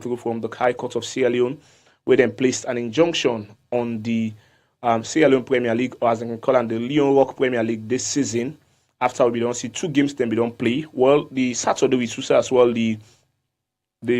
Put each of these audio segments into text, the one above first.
through from the High Court of Sierra Leone, where they placed an injunction on the Sierra Leone Premier League, or as they can call it, the Leon Rock Premier League this season. After we don't see 2 games, then we don't play. Well, the Saturday we saw as well the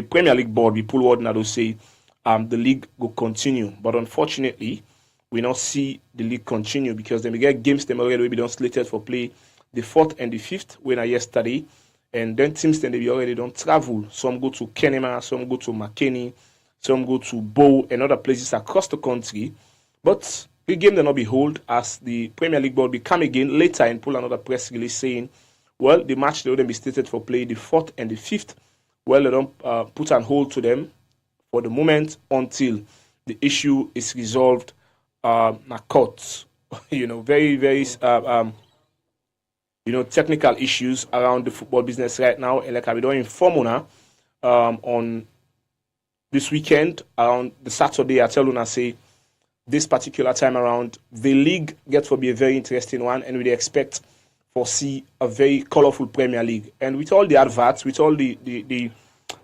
Premier League board, we pull word now to say the league will continue. But unfortunately, we not see the league continue because then we get games them already we don't slated for play the 4th and the 5th, when yesterday. And then teams then they already don't travel. Some go to Kenema, some go to McKinney, some go to Bow and other places across the country. But the game will not be held as the Premier League board will come again later and pull another press release saying, well, the match they wouldn't be stated for play the 4th and the 5th. Well, they don't put an hold to them for the moment until the issue is resolved courts. Very, very, technical issues around the football business right now. And like I don't inform Una on this weekend, around the Saturday, I tell Una, say, this particular time around, the league gets to be a very interesting one, and we expect foresee a very colorful Premier League. And with all the adverts, with all the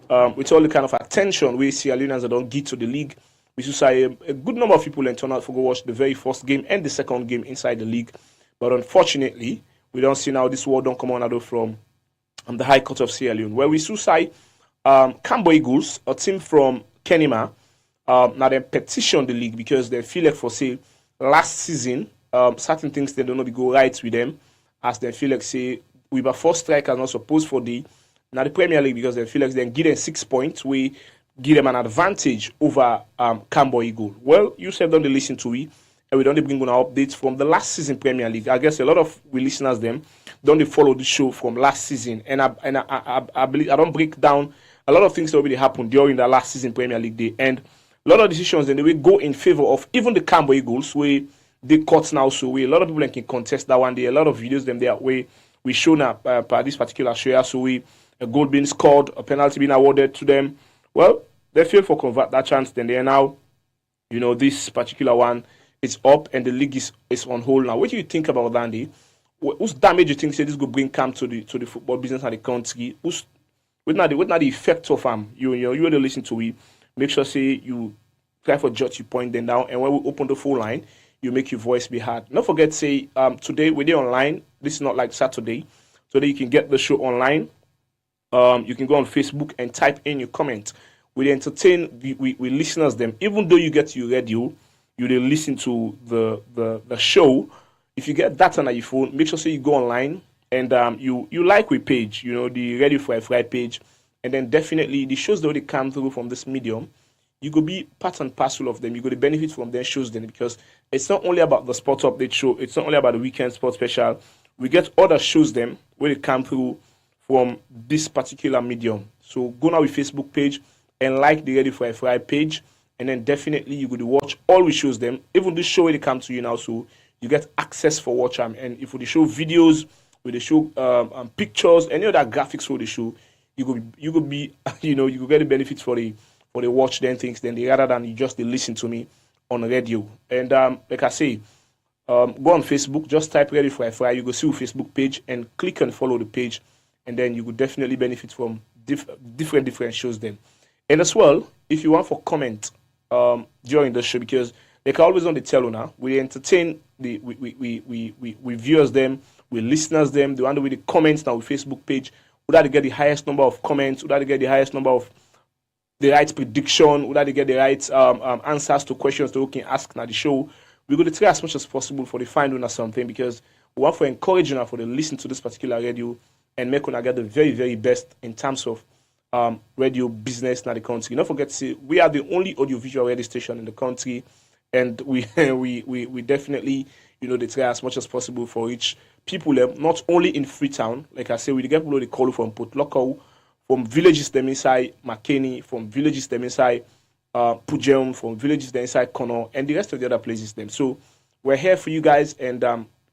kind of attention we see Leoneans that don't get to the league, we should say a good number of people turn out to go watch the very first game and the second game inside the league. But unfortunately, we don't see now this word don't come on from the High Court of Sierra Leone, where we should say Cambo Eagles, a team from Kenema, now they petition the league because they feel like for say last season certain things they don't go right with them, as they feel like say we were 4 strikers not supposed for the Premier League because they feel like they give them 6 points, we give them an advantage over Cambo Eagle. Well, you said don't listen to it, and we don't bring on our updates from the last season Premier League. I guess a lot of we listeners them don't follow the show from last season, and I believe I don't break down a lot of things that already happened during the last season Premier League day, and a lot of decisions then they will go in favor of even the Cambo Eagles, where they cut now, so we a lot of people can contest that one day. A lot of videos them there where we show now by this particular show, so we a goal being scored, a penalty being awarded to them. Well, they failed for convert that chance. Then they are now, this particular one is up and the league is on hold now. What do you think about that, Andy? Whose damage do you think say this could bring Cam to the football business and the country? What not the effect of you want to listen to it? Make sure say you try for jot your point then down, and when we open the phone line, you make your voice be heard. Don't forget say today we're online. This is not like Saturday. Today you can get the show online. You can go on Facebook and type in your comment. We entertain we listeners them. Even though you get your radio, you will listen to the show. If you get that on your phone, make sure say you go online and you like we page, the Radio for FI page, and then definitely the shows that already come through from this medium, you could be part and parcel of them. You got to benefit from their shows then, because it's not only about the sports update show, it's not only about the weekend sports special. We get other shows them where they come through from this particular medium. So go now with Facebook page and like the Ready for FI page, and then definitely you go to watch all we shows them. Even this show will come to you now, so you get access for watch them. And if we show videos, with the show pictures, any other graphics for the show, you could be you could get the benefits for the watch then things then rather than you just listen to me on radio. And like I say, go on Facebook, just type Ready for FI, you go see our Facebook page and click and follow the page, and then you could definitely benefit from different shows then. And as well, if you want for comment during the show, because they can always on the tell now, we entertain we viewers them, we listeners them, the one with the comments now with Facebook page, would that get the highest number of comments, would that get the highest number of the right prediction, would that get the right answers to questions that we can ask now the show. We're going to try as much as possible for the find or something, because we want for encouraging for the listen to this particular radio and make una get the very, very best in terms of radio business in the country. Don't forget to say we are the only audiovisual radio station in the country, and we definitely they try as much as possible for reach people not only in Freetown. Like I say, we get people they call from Port Local, from villages them inside McKinney, from villages them inside Pujem, from villages them inside Connor, and the rest of the other places them. So we're here for you guys, and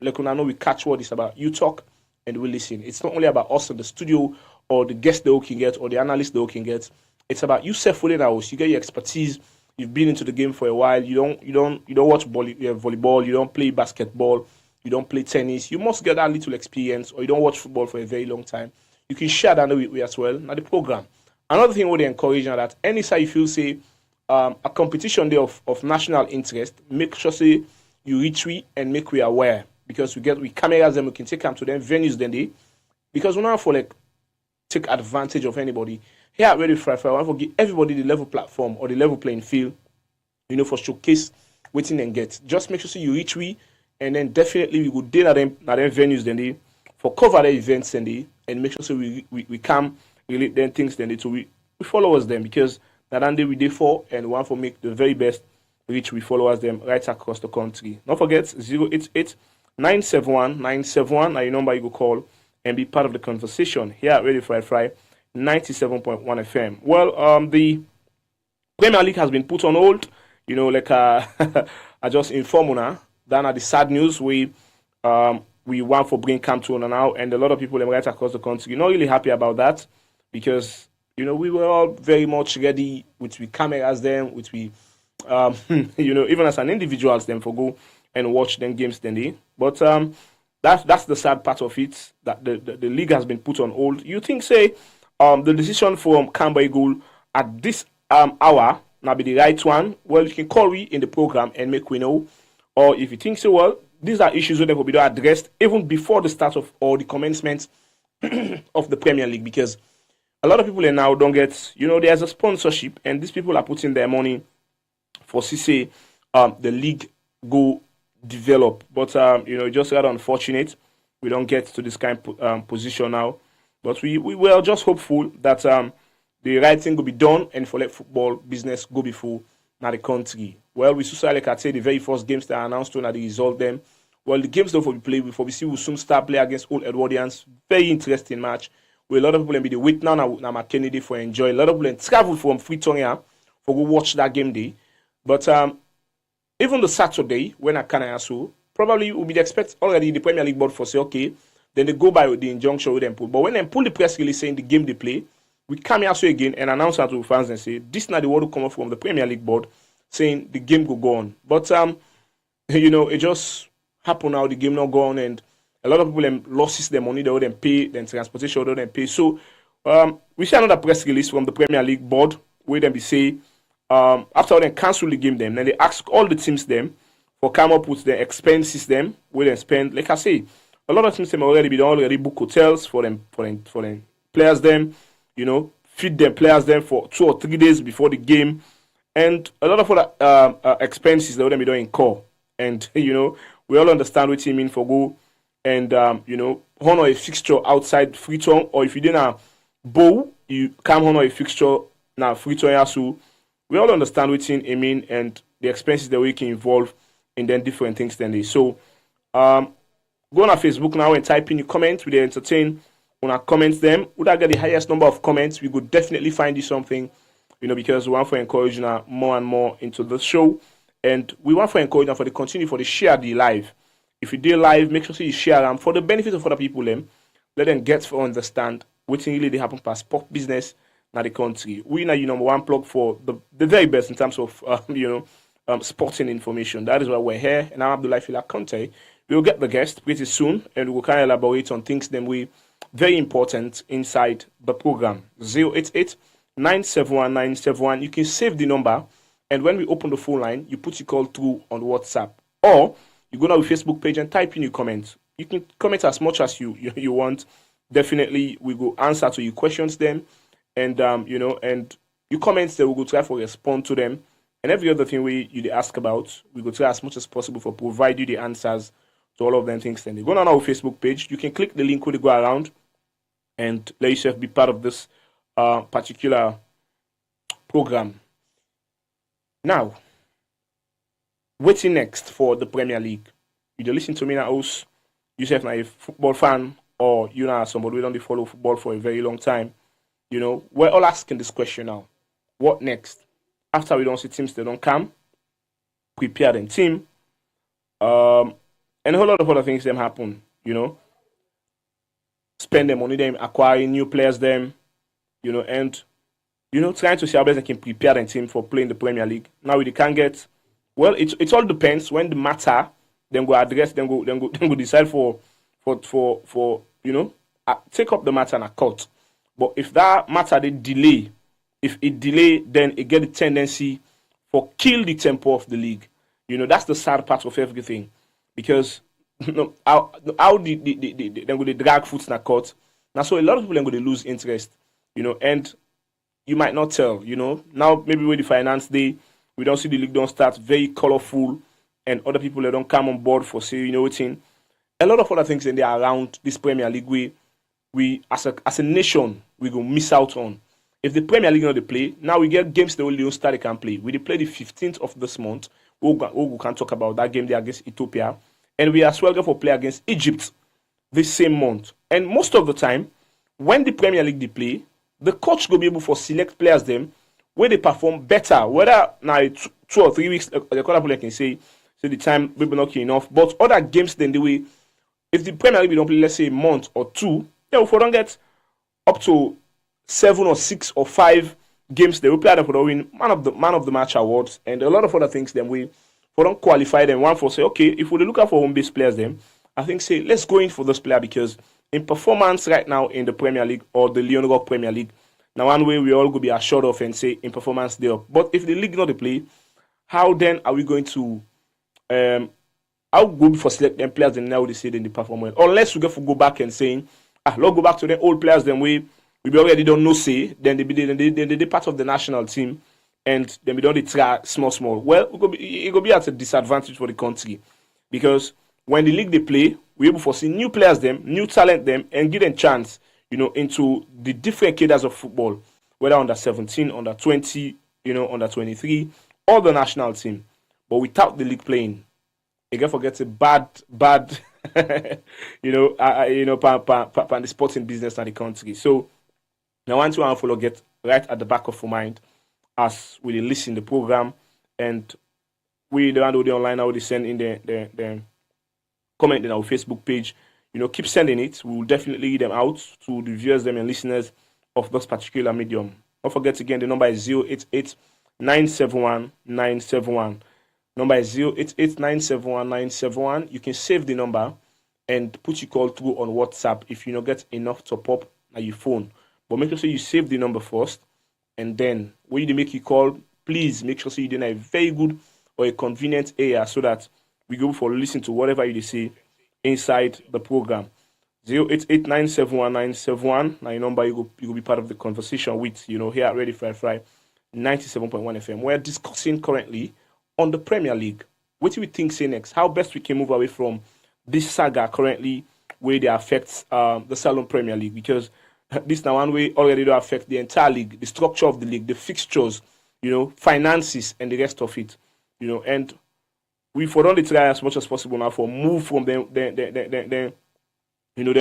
like I know we catch what it's about. You talk and we listen. It's not only about us in the studio or the guests that we can get or the analysts that we can get. It's about you self-fully now. You get your expertise. You've been into the game for a while. You don't watch volleyball. You don't play basketball. You don't play tennis. You must get that little experience, or you don't watch football for a very long time. You can share that with me as well. Now the program Another thing we encourage now that any side you feel say a competition there of national interest, make sure say you reach we and make we aware, because we cameras them, we can take them to them venues then they, because we not for like take advantage of anybody. Here at Ready Fry, I want to give everybody the level platform or the level playing field, for showcase waiting and get. Just make sure so you reach we, and then definitely we go deal at them venues then they for cover the events then they, and make sure so we come relate them things then they, so we followers them, because that and we day for and want to make the very best reach we followers them right across the country. Don't forget 088-971-971 are your number you go call and be part of the conversation here at Radio Fry 97.1 FM. Well, the Premier League has been put on hold. I just informed now. That are the sad news. We want for bring camp to now, and a lot of people right across the country not really happy about that, because we were all very much ready with we cameras them, with we even as an individuals them for go and watch them games then they. But that's the sad part of it, that the league has been put on hold. You think say the decision from Camber Eagle at this hour now be the right one? Well, you can call me in the program and make we know. Or if you think so, well, these are issues that will be addressed even before the start of or the commencement of the Premier League, because a lot of people now don't get, there's a sponsorship, and these people are putting their money for CC the league go develop. But just rather unfortunate we don't get to this kind of position now. But we were just hopeful that the right thing will be done and for let football business go before now the country. Well, we saw like I say the very first games that are announced to now the result them. Well, the games that will be played before we see we'll soon start play against Old Edwardians. Very interesting match. Where a lot of people be the wait now Kennedy for enjoy. A lot of people travel from Freetown here for go watch that game day. But even the Saturday when I can so probably will be expect already the Premier League board for say okay, then they go by with the injunction with them pull. But when they pull the press release saying the game they play, we come here so again and announce that to fans and say this now the word will come up from the Premier League board saying the game will go on. But it just happened now, the game not go on, and a lot of people losses their money, they would then pay, then transportation they would then pay. So we see another press release from the Premier League board where them be say after they cancel the game them, then they ask all the teams them for come up with the expenses them where they spend. Like I say, a lot of teams them already book hotels for them players them, feed them players them for 2 or 3 days before the game, and a lot of other expenses they would be doing incur. And we all understand what you mean for go and honor a fixture outside Freetown, or if you didn't bow, you come honor a fixture now Freetown. So we all understand what you mean and the expenses that we can involve in then different things than this. So go on our Facebook now and type in your comments. We entertain on our comments them. Would I get the highest number of comments? We could definitely find you something, because we want to encourage now more and more into the show. And we want to encourage them for the continue for the share the live. If you do live, make sure you share them for the benefit of other people. Let them get to understand what really they happen past sport business in the country. We now number one plug for the very best in terms of sporting information. That is why we're here. And I'm ABDULAI FILA CONTEH. We'll get the guest pretty soon, and we'll kind of elaborate on things that we very important inside the program. 088-971-971. You can save the number. And when we open the phone line, you put your call through on WhatsApp. Or you go to our Facebook page and type in your comments. You can comment as much as you want. Definitely, we will answer to your questions then. And, and your comments, they will go try for respond to them. And every other thing you ask about, we will try as much as possible for provide you the answers to all of them things. Then you go on our Facebook page. You can click the link when you go around and let yourself be part of this particular program. Now, waiting next for the Premier League. You listen to me now, host. Yourself now a football fan, or somebody who don't follow football for a very long time. We're all asking this question now. What next? After we don't see teams, they don't come. Prepare the team. And a whole lot of other things them happen. Spend the money them, acquiring new players them, and trying to see how best they can prepare the team for playing the Premier League. Now we can't get. Well, it all depends when the matter. Then go address. Then go decide for take up the matter in a court. But if that matter they delay if it delay, then it get a tendency for kill the tempo of the league. That's the sad part of everything, because how they go to drag foot in a court. Now, so a lot of people are going to lose interest, and you might not tell, Now, maybe with the finance day, we don't see the league don't start very colorful, and other people that don't come on board for say, thing. A lot of other things in there around this Premier League, we as a nation, we go miss out on. If the Premier League not they play, now we get games they only don't start, they can play. We play the 15th of this month. We can talk about that game there against Ethiopia. And we as well go for play against Egypt this same month. And most of the time, when the Premier League they play, the coach will be able to select players them where they perform better. Whether now 2 or 3 weeks, the couple can say the time maybe not enough. But other games then the way, if the Premier League don't play, let's say a month or two, they will don't get up to 7 or 6 or 5 games. They will play for the win man of the match awards and a lot of other things. Then we for don't qualify them. One for say okay, if we look out for home based players, then I think say let's go in for this player because in performance right now in the Premier League or the Leon Rock Premier League, now one way we all go be assured of and say in performance they up. But if the league not to play, how then are we going to how good for select them players and now they say in the performance? Unless we go back and saying let's go back to the old players then we already don't know say then they part of the national team and then we don't try small. Well, it will be at a disadvantage for the country because when the league they play, we're able to see new players them, new talent them, and give them chance, into the different cadres of football, whether under 17, under 20, under 23, or the national team. But without the league playing, you can forget a bad, the sporting business in the country. So now, one to follow get right at the back of our mind as we listen the program, and we the one who online now they send in the comment in our Facebook page. Keep sending it. We will definitely read them out to the viewers them and listeners of this particular medium. Don't forget again the number is 088-971-971. Number is 088-971-971. You can save the number and put your call through on WhatsApp if you don't get enough top up on your phone. But make sure you save the number first, and then when you make your call, please make sure you're in a very good or a convenient area so that we go for listen to whatever you say inside the program. 088-971-971. Now your number you will be part of the conversation with here at Ready Fry 97.1 FM. We're discussing currently on the Premier League. What do we think say next? How best we can move away from this saga currently where they affects the Salon Premier League, because this now one way already do affect the entire league, the structure of the league, the fixtures, finances and the rest of it, and we for only try as much as possible now for move from them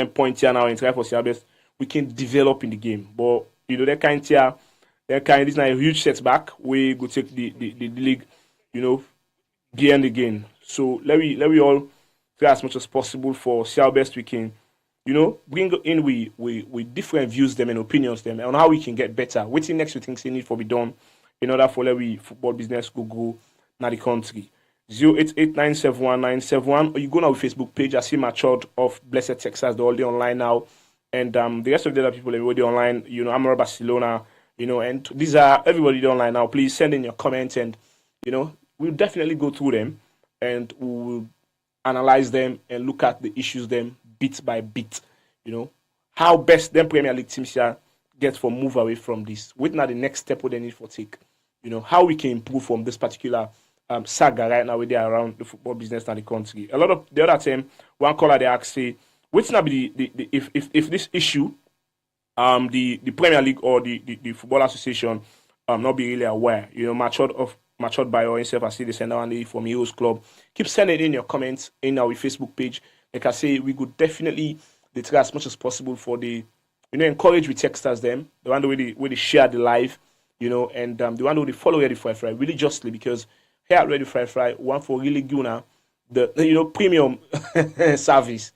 point here now and try for see how best we can develop in the game. But this is not a huge setback. We go take the league, again. So let we all try as much as possible for see how best we can, bring in we different views them and opinions them on how we can get better. What's next we think need for be done in order for let we football business go now the country. 088-971-971, or you go on our Facebook page. I see my child of Blessed Texas, they're already online now, and the rest of the other people everybody online. Amara Barcelona, and these are everybody online now. Please send in your comments, and we'll definitely go through them and we'll analyze them and look at the issues them bit by bit. How best them Premier League teams here get for move away from this. What now the next step what they need for take. How we can improve from this particular saga right now with they around the football business in the country. A lot of the other time, one caller they ask say, what's not be the if this issue, the Premier League or the Football Association not be really aware, matured by or himself. I see the sender one from Heroes Club. Keep sending in your comments in our Facebook page. Like I say, we could definitely try as much as possible for the encourage we texters them, the one where they share the live, and the one who they follow Ready Fry religiously, because here at Ready Fry, one for really gonna the premium service,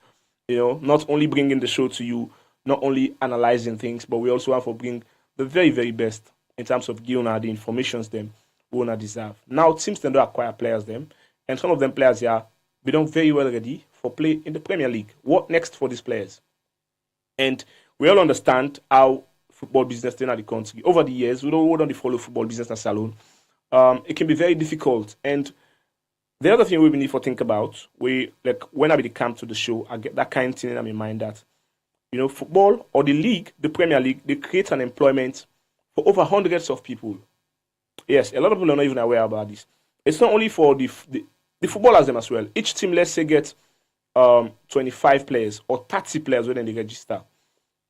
not only bringing the show to you, not only analyzing things, but we also want to bring the very, very best in terms of giving the informations them we wanna deserve. Now teams tend to acquire players them, and some of them players here be done very well ready for play in the Premier League. What next for these players? And we all understand how football business in the country. Over the years, we don't follow football business as alone. It can be very difficult. And the other thing we need to think about, when I come to the show, I get that kind of thing in my mind that, football or the league, the Premier League, they create an employment for over hundreds of people. Yes, a lot of people are not even aware about this. It's not only for the footballers them as well. Each team, let's say, get 25 players or 30 players when they register.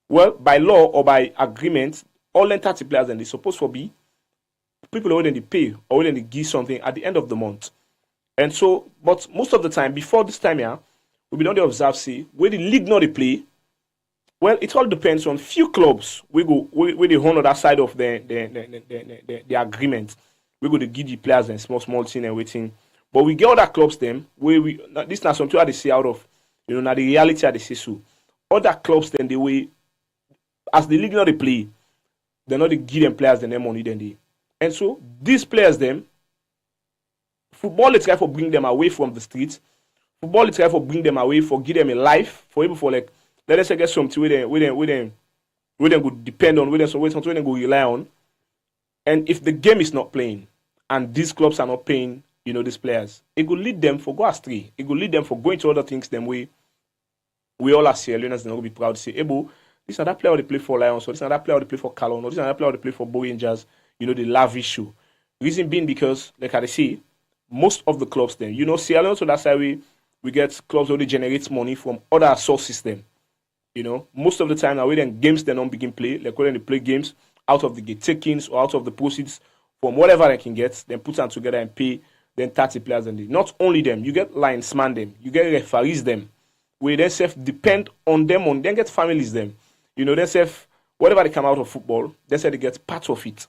Well, by law or by agreement, all the 30 players then they're supposed to be people who they pay or when they give something at the end of the month. And so, but most of the time, before this time here, we be on the observe, see, where the league not they play. Well, it all depends on few clubs. We they honor that side of the agreement. We go to give the players and small thing and waiting. But we get other clubs them where this not something they see out of now the reality they say so. Other clubs then the way as the league not they play, they not they give them players their money then they. And so these players them football is try for bring them away from the streets. Football is try for bring them away for give them a life for able for like let us say get something with them go depend on with them something they go rely on. And if the game is not playing and these clubs are not paying, these players, it will lead them for go astray. It will lead them for going to other things them way we all are Sierra Leoneans they will be proud to say, Ebo, this and that player they play for Lions, or this and that player they play for Calon, or this and that player they play for Bow Rangers, the lavish show. Reason being because, like I say, most of the clubs then, Sierra Leone, so that's how we get clubs where they generate money from other sources then. Most of the time now when games they don't begin play, like when they play games out of the gate takings or out of the proceeds from whatever they can get, then put them together and pay then 30 players and not only them, you get linesman them, you get referees them, where they depend on them, then get families them. They whatever they come out of football, they say they get part of it.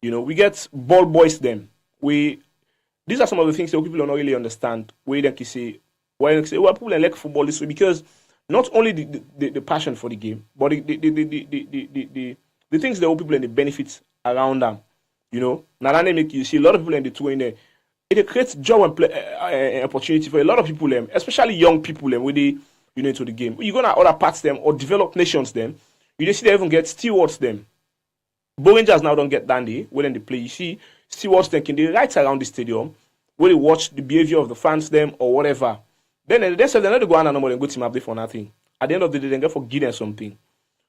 We get ball boys them. These are some of the things that people don't really understand. Where they can say, well, people like football this way because not only the passion for the game, but the things that all people and the benefits around them. Now that make you see a lot of people in the two in there. It creates job and opportunity for a lot of people, especially young people, where they into the game. You go to other parts them or developed nations them. You just see they even get stewards them. Bow Rangers now don't get dandy when they play. You see stewards them can they right around the stadium where they watch the behavior of the fans them or whatever. Then they say they're not go on and go team up there for nothing. At the end of the day, they get for giving something.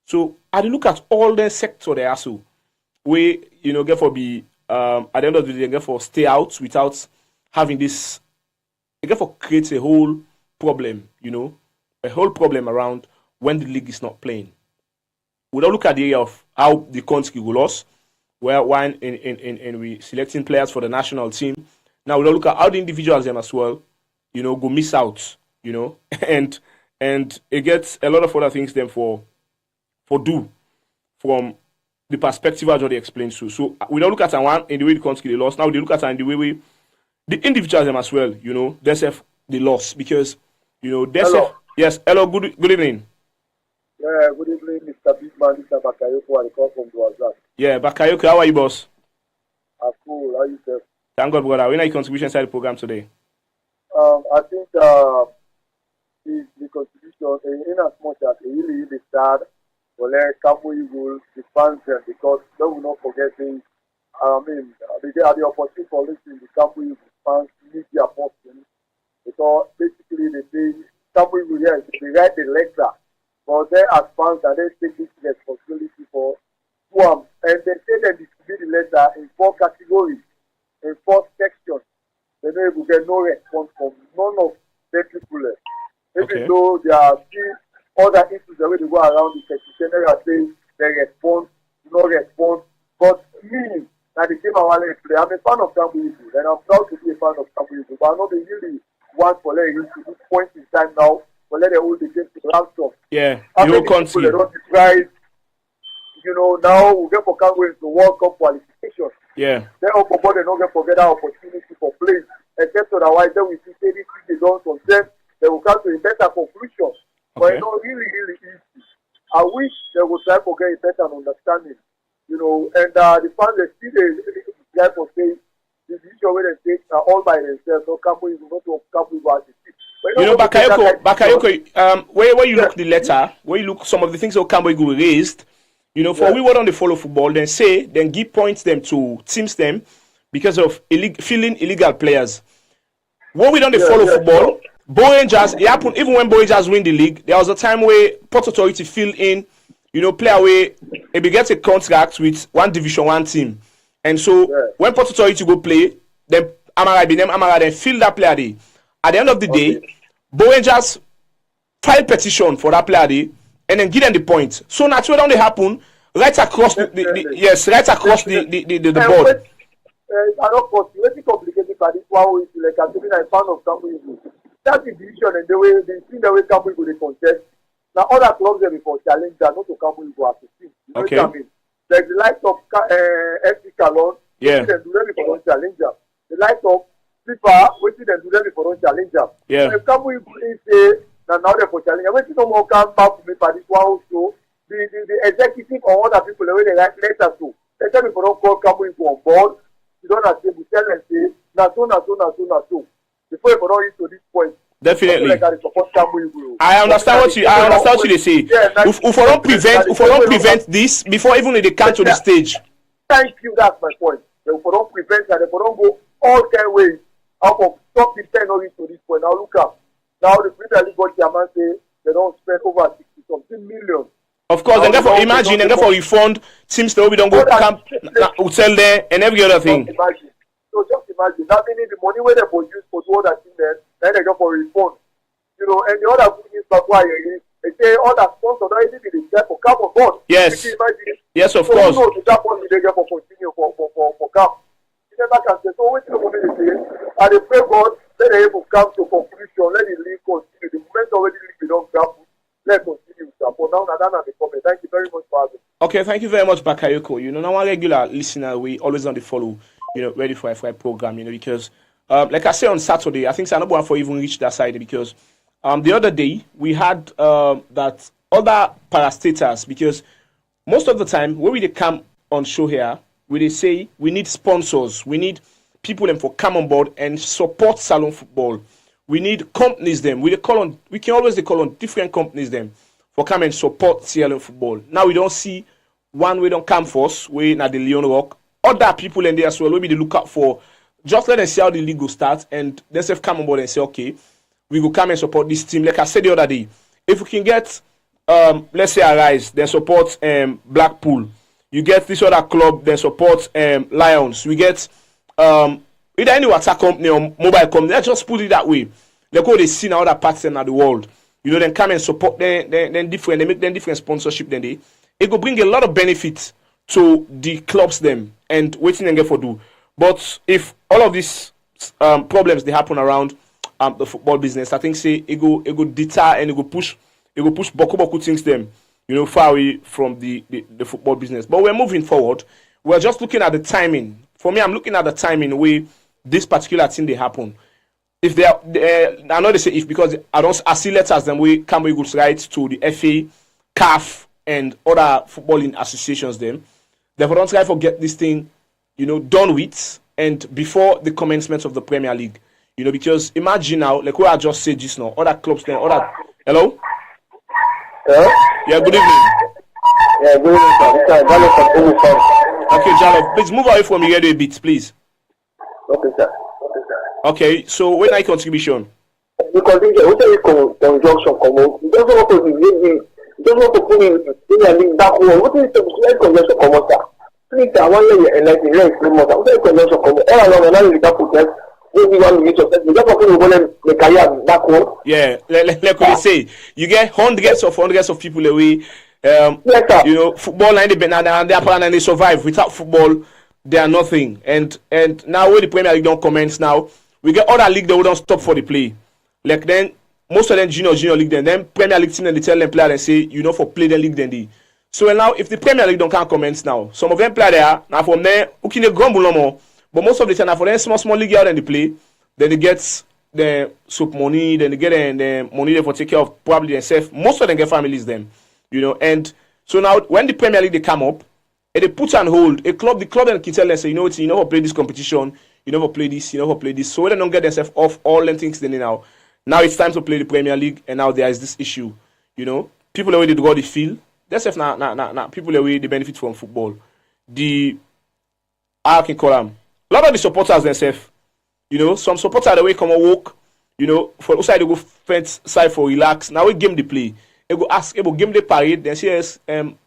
So I look at all the sector they are so where get for be at the end of the day they get for stay out without having this. They get for create a whole problem, a whole problem around when the league is not playing. We don't look at the area of how the country will lose, where one in we selecting players for the national team. Now we don't look at how the individuals them as well, go miss out, and it gets a lot of other things them for do from the perspective I already explained to. So we don't look at one in the way the country they lost. Now we look at in the way the individuals them as well, they have the loss because they have yes, hello, good evening. Yeah, good evening, Mr. Bigman, Mr. Bakayoko, I call from Duazak. Yeah, Bakayoko, how are you, boss? I'm cool, how are you, sir? Thank God, brother. When are your contribution side of the program today? I think the contribution, in as much as it really sad, well, Campo Eagles, the fans, because they will not forget things. They had the opportunity for listening to Campo Eagles fans, media person, because basically they say, Campo Eagles, yes, they write the letter. But they as fans and they take this responsibility for one. And they say they distribute the letter in 4 categories, in 4 sections. They know you get no response from none of the people. Even though there are still other issues the way they go around the section, they are saying they respond, no response. But me, that the game I want to play, I'm a fan of Campo Eagles, and I'm proud to be a fan of Campo Eagles. But I know they really want for them to this point in time now. But let them hold the game to round up. Yeah, you can't see. They don't decide. Now we get for Congo into World Cup qualification. Yeah. Then up above they don't get forget that opportunity for playing. Except otherwise, then we see this they don't consent. They will come to a better conclusion. But it's not really, really easy. I wish they would try to get a better understanding. And the fans they still try to say the decision where they take all by themselves. So Campo is not to Campo as a team. Bakayoko, where you look the letter, where you look some of the things that Campo raised, You know, for we what on the follow football, then give points them to teams them because of feeling illegal players. When we don't follow football, Bo Rangers, it happened even when Bo Rangers win the league. There was a time where Port Authority fill in, you know, play away, if they get a contract with one Division 1 team. And so when Port Authority go play, then Amara then fill that player day. At the end of the day, Bo Rangers file petition for that player day and then give them the point. So naturally don't they happen right across the board. I don't cost you. It's complicated for this one. It's like I'm a fan of Cameroon. That's the division and the way they see the way Cameroon go they contest. Now other clubs there before challenge that not to Cameroon go as a team. You know what I mean? Like the likes of FC Calon, they do them before don't challenge them. The likes of FIFA, we see them do them before don't challenge them. Yeah. So if Cameroon say now they're for challenge, we see no more come back to me for this one also. The executive or other people the way they write letters to. They tell me for don't call Cameroon on board. You don't have to tell them say na so. Before you don't reach to this point. Definitely. I understand what you they say. If we don't prevent this before even they come to the stage. Thank you, that's my point. If we don't prevent that, if we don't go all kind of ways out of stop the 10 or to this point. Now look up. Now the Premier League board chairman say they don't spend over 60 something million. Of course, and therefore imagine, and therefore refund teams that we don't go camp, hotel there, and every other thing. So just imagine that meaning the money where they produce for two other things then they go for refund. You know, and the other thing is that why they say all that sponsors already did it for camp on board. Yes. Yes, of course. So that money they get for continue for camp. You never can say so what the money they say and they pray God let they able come to conclusion, let the league continue. The moment already league don't camp. Let's continue. For now, Nadana, the comment. Thank you very much for having. Okay, thank you very much, Bakayoko. You know, now one regular listener, we always on the follow, you know, ready for FI program, you know, because like I said on Saturday, I think Sanobu for even reached that side because the other day we had that other parastaters because most of the time when we come on show here, we say we need sponsors, we need people them for come on board and support salon football. We need companies them. We can always call on different companies them for come and support CLN football. Now we don't see one way don't come for us, we na the Leon Rock. Other people in there as well, maybe they look out for just let them see how the league will start and then say come on board and say, okay, we will come and support this team. Like I said the other day, if we can get let's say Arise, then support Blackpool. You get this other club, then support Lions. We get either any water company or mobile company, let's just put it that way. They go they see now other parts in the world. You know, then come and support them different, they make them different sponsorship then it will bring a lot of benefits to the clubs them and waiting and get for do. But if all of these problems they happen around the football business, I think say it go deter and it go push boku things them, you know, far away from the football business. But we're moving forward. We're just looking at the timing. For me, I'm looking at the timing where this particular thing they happen. If they are, I know they say if because I see letters them we can we goods right to the FA, CAF, and other footballing associations them. Therefore, don't try to get this thing, you know, done with and before the commencement of the Premier League. You know, because imagine now, like what I just said just now, other clubs then, hello? Hello? Yeah, good evening. Yeah, good evening, sir. Okay, Jalo, please move away from your radio a bit, please. Okay, sir. Okay, so when I contribution? Because what is conjunction common? He doesn't want to be don't want to put in a link that one. What is the conjunction common, sir? Please, I want you and like the rest of what is conjunction common? All along, and now you can put that. Maybe 1 minute of that. You just want to go the career back home. Yeah, like we say, you get hundreds of people away. Yes, sir. You know, football and they survive. Without football, they are nothing. And now when the Premier League don't commence now, we get other league that we don't stop for the play. Like then most of them junior league then Premier League team and they tell them player and say, you know, for play the league then they. So now if the Premier League don't can't commence now, some of them play there, now from there, who can they grumble no more. But most of the time now for them small league out and they play, then they get the soap money, then they get the money they for take care of probably themselves. Most of them get families them. You know, and so now when the Premier League they come up, and they put on hold the club then can tell them say, you know what, you never play this competition, you never play this. So when they don't get themselves off all them things then now. Now it's time to play the Premier League, and now there is this issue. You know, people already got the feel. That's if na people away they benefit from football. The I can call them. A lot of the supporters themselves, some supporters the way come and walk, for outside they go fence side for relax. Now we game they play. They go ask, game they parade, then say yes,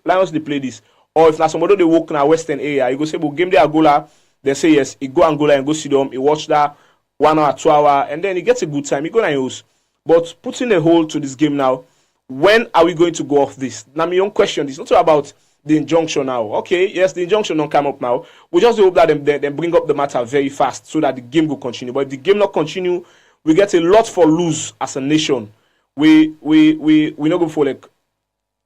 Lions they play this. Or if na somebody they walk in a western area, you go say, game they Angola, then say yes, he go Angola and go see them, he watch that 1 hour, 2 hour, and then he gets a good time. He go and use. But putting a hold to this game now, when are we going to go off this? Now my own question is not about the injunction now. Okay, yes, the injunction don't come up now. We just hope that they bring up the matter very fast so that the game will continue. But if the game not continue, we get a lot for lose as a nation. We not go for like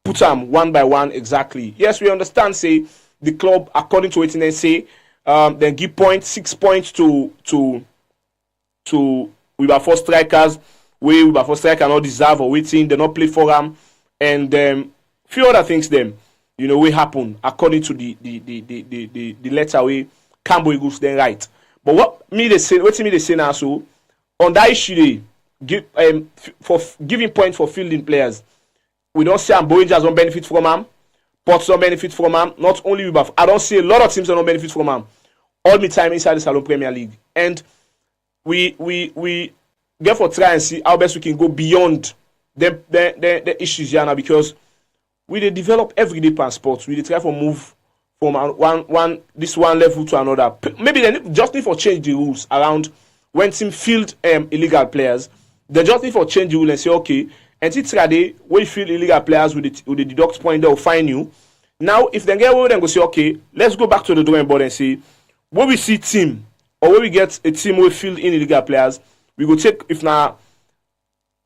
put them one by one exactly. Yes, we understand. Say the club according to it and say then give 6 points to we were 4 strikers. We were 4 strikers not deserve or waiting. They not play for them and few other things them. We happen according to the letter way Cambo Eagles then right. But what me they say now so on that issue they give for giving points for fielding players. We don't see Boyangers don't benefit from them, Ports don't benefit from them. Not only we I don't see a lot of teams that don't benefit from them. All the time inside the Salon Premier League. And we therefore try and see how best we can go beyond the issues here now because we dey develop everyday passports. We dey try to move from one level to another. Maybe they just need for change the rules around when team field illegal players. They just need for change the rule and say okay, and it's Friday when you field illegal players with the deduct point they will fine you. Now if they get away, then go say okay, let's go back to the drawing board and say when we see team or when we get a team who field in illegal players, we go take if now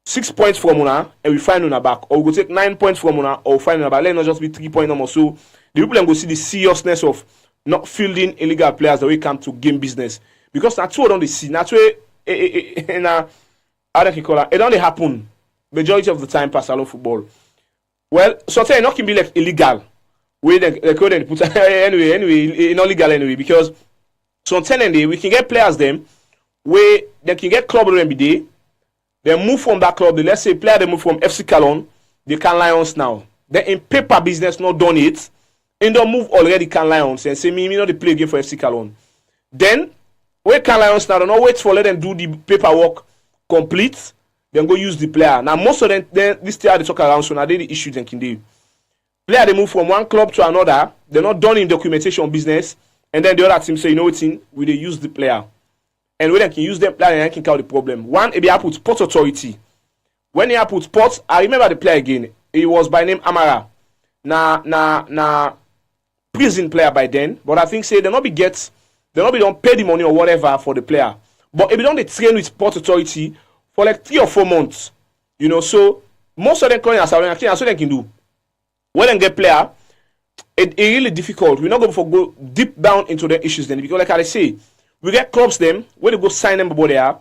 6 points from Una and we find Una back, or we go take 9 points from Una or we find Una back. Let not just be 3 point number. So the people then go see the seriousness of not fielding illegal players the way it come to game business. Because that's what they see. That's where how can call it? It only happen majority of the time past a lot of football. Well, sometimes it not can be like illegal. Where they couldn't put anyway, not legal anyway, because sometimes we can get players them where they can get club every they move from that club. Let's say player they move from FC Cologne, they can Lions now. Then in paper business not done it, and don't move already can Lions and say me not they play game for FC Cologne. Then where can Lions now? Don't wait for let them do the paperwork complete. Then go use the player. Now most of them this year they talk around so now they the issues and can do. Player they move from one club to another. They're not done in documentation business, and then the other team say you know what thing we they use the player. And when they can use them, player can count the problem. One, if you put Port Authority. When you put Port, I remember the player again. He was by name Amara. Na prison player by then. But I think say they not be don't pay the money or whatever for the player. But if you don't they train with Port Authority for like 3 or 4 months, so most of them calling us so they can do. When they get player, it really difficult. We're not going to go deep down into the issues then because like I say. We get clubs them where they go sign them about there.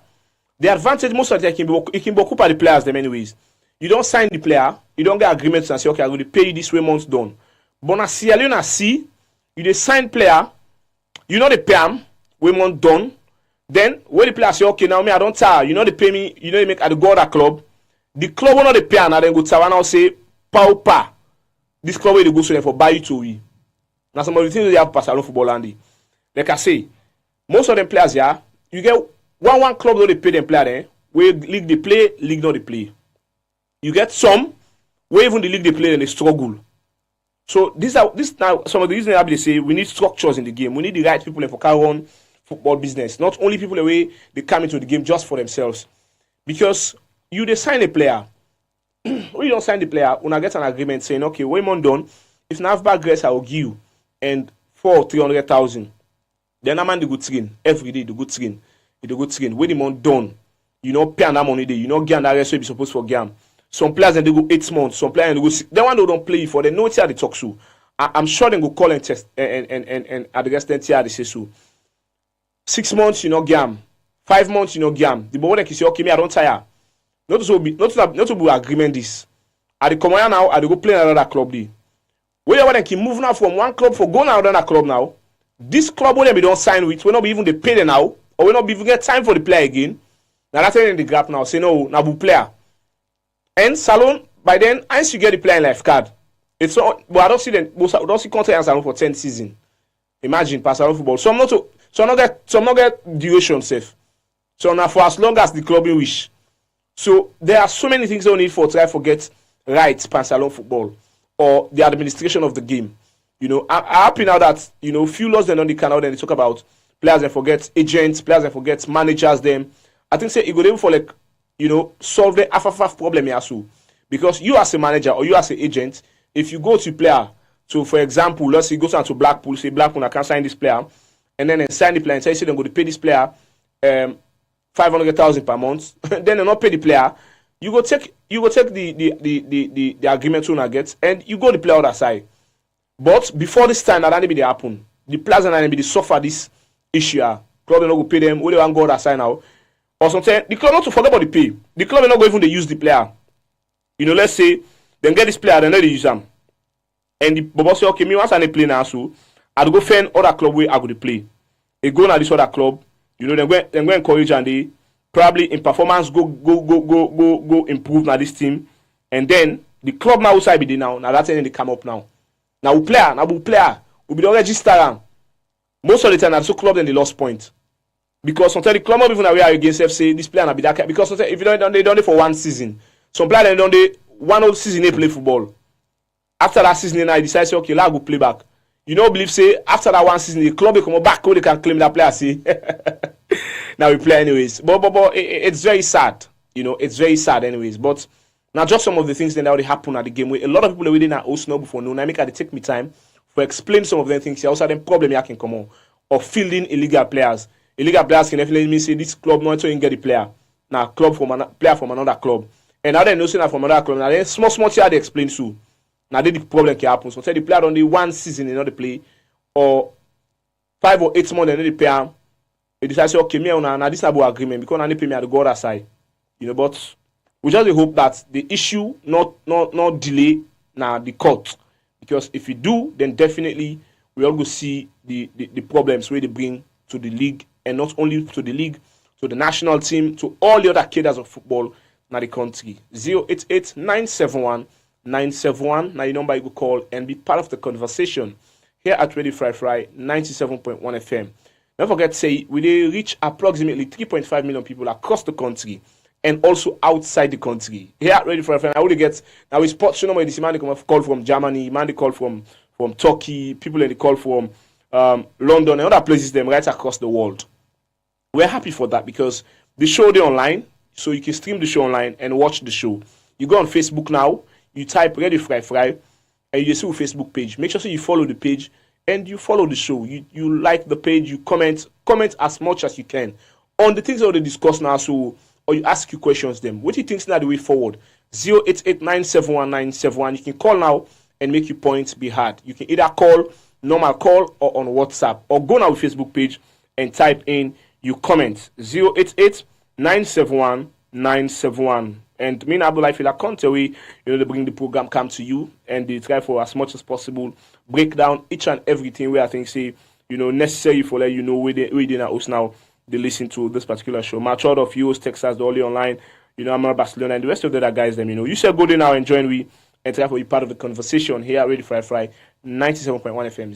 The advantage most of the time it can be occupied by the players them anyways. You don't sign the player, you don't get agreements and say okay I'm going to pay you this way months done. But na see you dey sign player, you know the pay him way month done. Then when the player say okay now me I don't tire, they pay me, they make at the go that club. The club will not the pay and then go tire now say pa. This club where they go so them for buy you to we. Now some of the things they have pass around football and like I say. Most of them players here, you get one club that they pay them player there, where league they play, league not they play. You get some where even the league they play and they struggle. So this now some of the reasons they say we need structures in the game. We need the right people for carry on football business. Not only people the way they come into the game just for themselves. Because you they sign a player. When you don't sign the player, when I get an agreement saying, okay, way more done, if not have bad grace I will give you and 300,000. Then a man the good train every day. The good train, when the month done, pay that money there. Get that rest be supposed for game. Some players and they go 8 months. Some players and they go 6. Then one they don't play for. They know it's how they talk so. I'm sure they go call and test and at the rest then they say so. 6 months game. 5 months game. The boy can say okay me I don't tire. Not to be agreement this. At the come now I they go play another club there. Where they can move now from one club for go now another club now. This club when we don't sign with, we not be even they pay them now, or we not be even get time for the player again. Now that's in the gap now. Say no, now we player. And Salon by then, once you get the player in life card, It's not, but I don't see them. I don't see Conte and Salon for 10 season. Imagine Barcelona football. Some not get duration safe. So now for as long as the club wish. So there are so many things they need for try forget right Barcelona football or the administration of the game. You know, I'm happy now that few laws then on the canal then they talk about players and forget agents, players and forget managers them. I think say it go able for like solve the half problem here so because you as a manager or you as an agent, if you go to player, so for example, let's say you go down to Blackpool, say Blackpool I can sign this player, and then they sign the player and say they're going to pay this player 500,000 per month, then they not pay the player. You go take the agreement owner gets and you go the player other side. But before this time that be they happen, the players and be suffer this issue. Club not go pay them, who they want go other side now. Or something, the club not to forget about the pay. The club not go even they use the player. Let's say then get this player, then they use them. And the Bobo say, okay, me once I play now, so I'll go find other club where I go to play. They go now this other club, then go encourage and they probably in performance go improve now this team. And then the club now outside be there now that's when they come up now. Now we player, we be the register. Most of the time, that's so club then they lost point. Because sometimes the club not even aware against FC, this player not be that because sometimes if you don't they done it for one season. Some player they done it one whole season they play football. After that season, I decide say okay, let's go play back. You know, believe say after that one season, the club will come back, they can claim that player. See, now we play anyways. But it's very sad. It's very sad anyways. But now just some of the things that already happen at the game. Where a lot of people within our host know before no, I make it take me time for explain some of them things. Also, then problem here can come on or fielding illegal players. Illegal players can definitely mean say this club not to get the player. Now club from player from another club. And now they know say that from another club. Now then small thing they explain so. Now the problem can happen. So say the player only one season in order to play or 5 or 8 months they pay him. They decide say okay, me now this is about agreement because now they pay me at the go other side. But we just hope that the issue not delay now the court. Because if you do, then definitely we all go see the problems where they bring to the league, and not only to the league, to the national team, to all the other cadres of football in the country. 088-971-971. Now your number you go call and be part of the conversation here at Radio Fry 97.1 FM. Don't forget to say we reach approximately 3.5 million people across the country and also outside the country. Here at Radio Fry, I would get now we spot man they call from Germany, man they call from Turkey, people they call from London and other places them right across the world. We're happy for that because the show they online, so you can stream the show online and watch the show. You go on Facebook now, you type Radio Fry and you see a Facebook page. Make sure you follow the page and you follow the show. You like the page, you comment as much as you can on the things that we discuss now. So or you ask you questions them. What do you think is now the way forward? 088-971-971. You can call now and make your points be heard. You can either call, normal call, or on WhatsApp. Or go now to Facebook page and type in your comment. 088-971-971. And me and ABDULAI FILA CONTEH, they bring the program come to you and they try for as much as possible break down each and everything where I think say, necessary for let you know where they now us now they listen to this particular show. My child of US, Texas, the only online, I'm not Barcelona and the rest of the other guys them, you should go there now and join we and try for be part of the conversation here at Radio Fry 97.1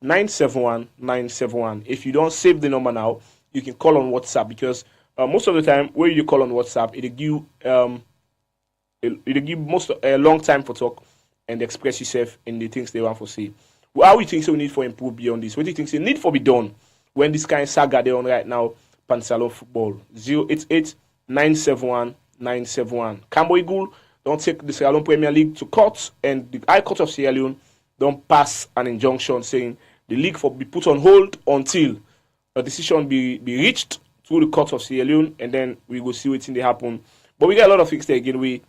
FM 088-971-971. If you don't save the number now, you can call on WhatsApp because most of the time when you call on WhatsApp, it'll give most a long time for talk and express yourself in the things they want to say. How do you think so we need for improve beyond this? What do you think so need for be done when this kind of saga they on right now? Pansalon football 088-971-971. Cambo Eagle don't take the Sierra Leone Premier League to court, and the High Court of Sierra Leone don't pass an injunction saying the league for be put on hold until a decision be reached through the court of Sierra Leone, and then we will see what's in the happen. But we got a lot of things there again we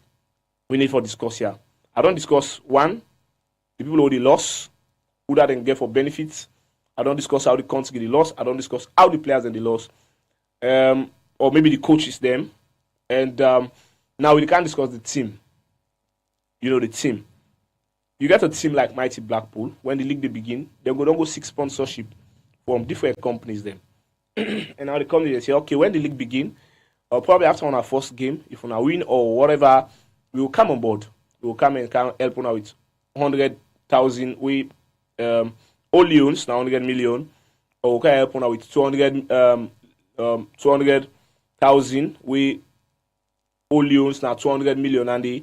need for discuss here. I don't discuss one, the people who they lost, who that then get for benefits. I don't discuss how the country get the loss. I don't discuss how the players and the loss. Or maybe the coaches them. And now we can't discuss the team. The team. You got a team like Mighty Blackpool, when the league they begin, they don't go seek sponsorship from different companies then. And now the company they say, okay, when the league begin, probably after on our first game, if we win or whatever, we will come on board. We will come and help on with 100,000 we all Leons now 100 million, or okay help on with 200,000 we all Leons now 200 million and the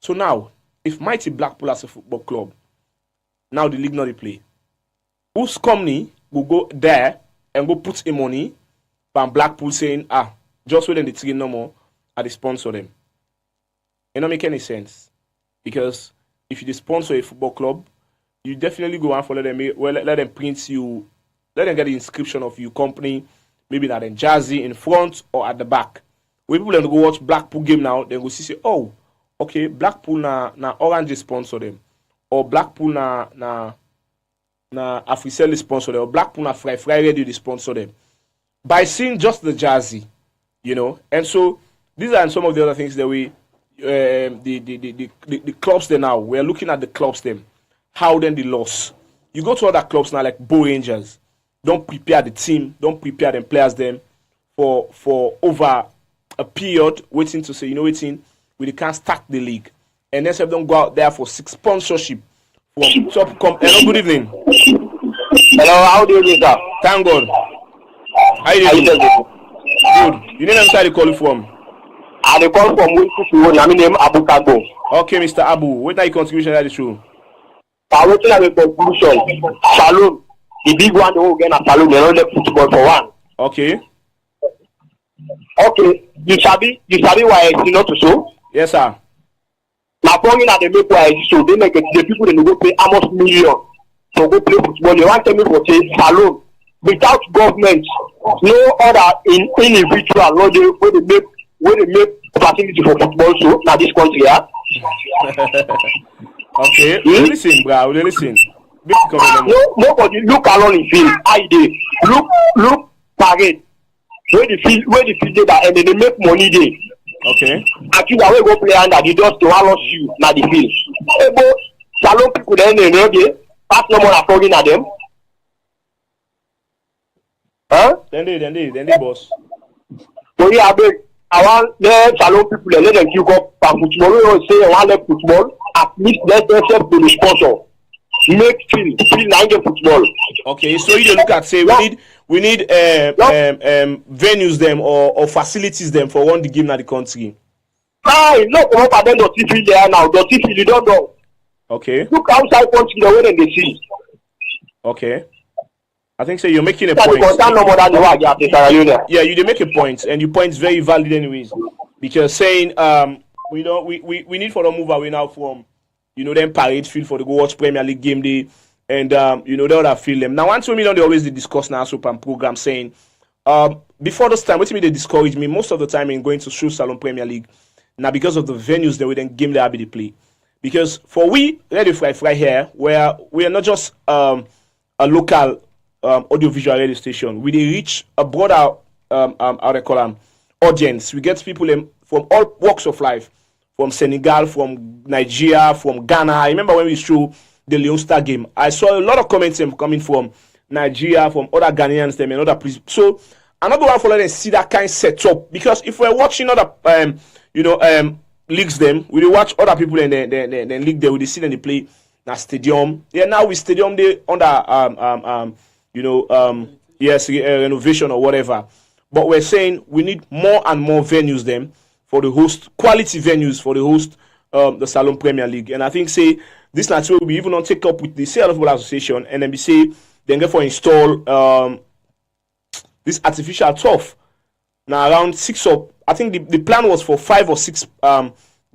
so now if Mighty Blackpool as a football club now the league not the play, whose company will go there and go put in money from Blackpool saying just wait in the train no more at the sponsor them. It don't make any sense because if you sponsor a football club, you definitely go and follow them. Well, let them print you, let them get the inscription of your company, maybe not in jersey in front or at the back. When people then go watch Blackpool game now, then go see say, oh, okay, Blackpool na Orange sponsor them, or Blackpool na Africell sponsor them, or Blackpool na Fry Radio sponsor them. By seeing just the jersey, and so these are some of the other things that we. The clubs there now, we're looking at the clubs them. How then the loss? You go to other clubs now like Bo Rangers, don't prepare the team, don't prepare them players them for over a period waiting to say, waiting, we can't start the league. And then some don't go out there for 6 sponsorship from top hello, good evening. Hello, how do you do that? Thank God. How you doing? Good. You name inside the call from? I call from my name Abu Kagbo. Okay, Mr. Abu, what are your contribution to the show? I want to have a conclusion. Shalom, the big one who get a Shalom, they don't let football for one. Okay. Okay, you sabi why it's not so? Yes, sir. Now, going at the make why so they make the people that go pay almost million to go play football. They want to tell me for say Shalom. Without government, no other individual, no they make facility for football so now this country, yeah. Okay, listen, bro, listen. Nobody look along in field. I did look parade. Where the field there and then they make money there. Okay. Actually, I will go play under the just to allow you now the field. Hey, but Salon people then they know they pass no more according at them. Huh? Then they boss. So yeah, I want the Salon people let them kick up and football. We will say I want them football. At least let them help to the sponsor. Make field 9 football. Okay, so you look at say we need venues them or facilities them for one the game in the country. Aye, look up at them the TV there now. The TV you don't know. Okay. Look outside country the way they see. Okay. I think so you're making a That's point. Yeah, you did make a point, and your point is very valid anyways. Because saying we need for them move away now from them parade field for the go watch Premier League game day and the other field them. Now 1 2 million they always discuss now super program saying before this time, what me they discourage me most of the time in going to show Salon Premier League now because of the venues that we then game they play. Because for we Radio Fry here, where we are not just a local audiovisual radio station, we reach a broader audience. We get people from all walks of life, from Senegal, from Nigeria, from Ghana. I remember when we show the Leon Star game, I saw a lot of comments coming from Nigeria, from other Ghanaians, them and other places. So another one for them see that kind of setup, because if we're watching other leagues, them we watch other people and then league there, we see them they play na stadium. Yeah, now we stadium they under renovation or whatever. But we're saying we need more and more venues them for the host, quality venues for the host the Salon Premier League. And I think say this not will be even on take up with the Sale Football Association and then we say then go for install this artificial turf. Now around 6 or I think the plan was for 5 or 6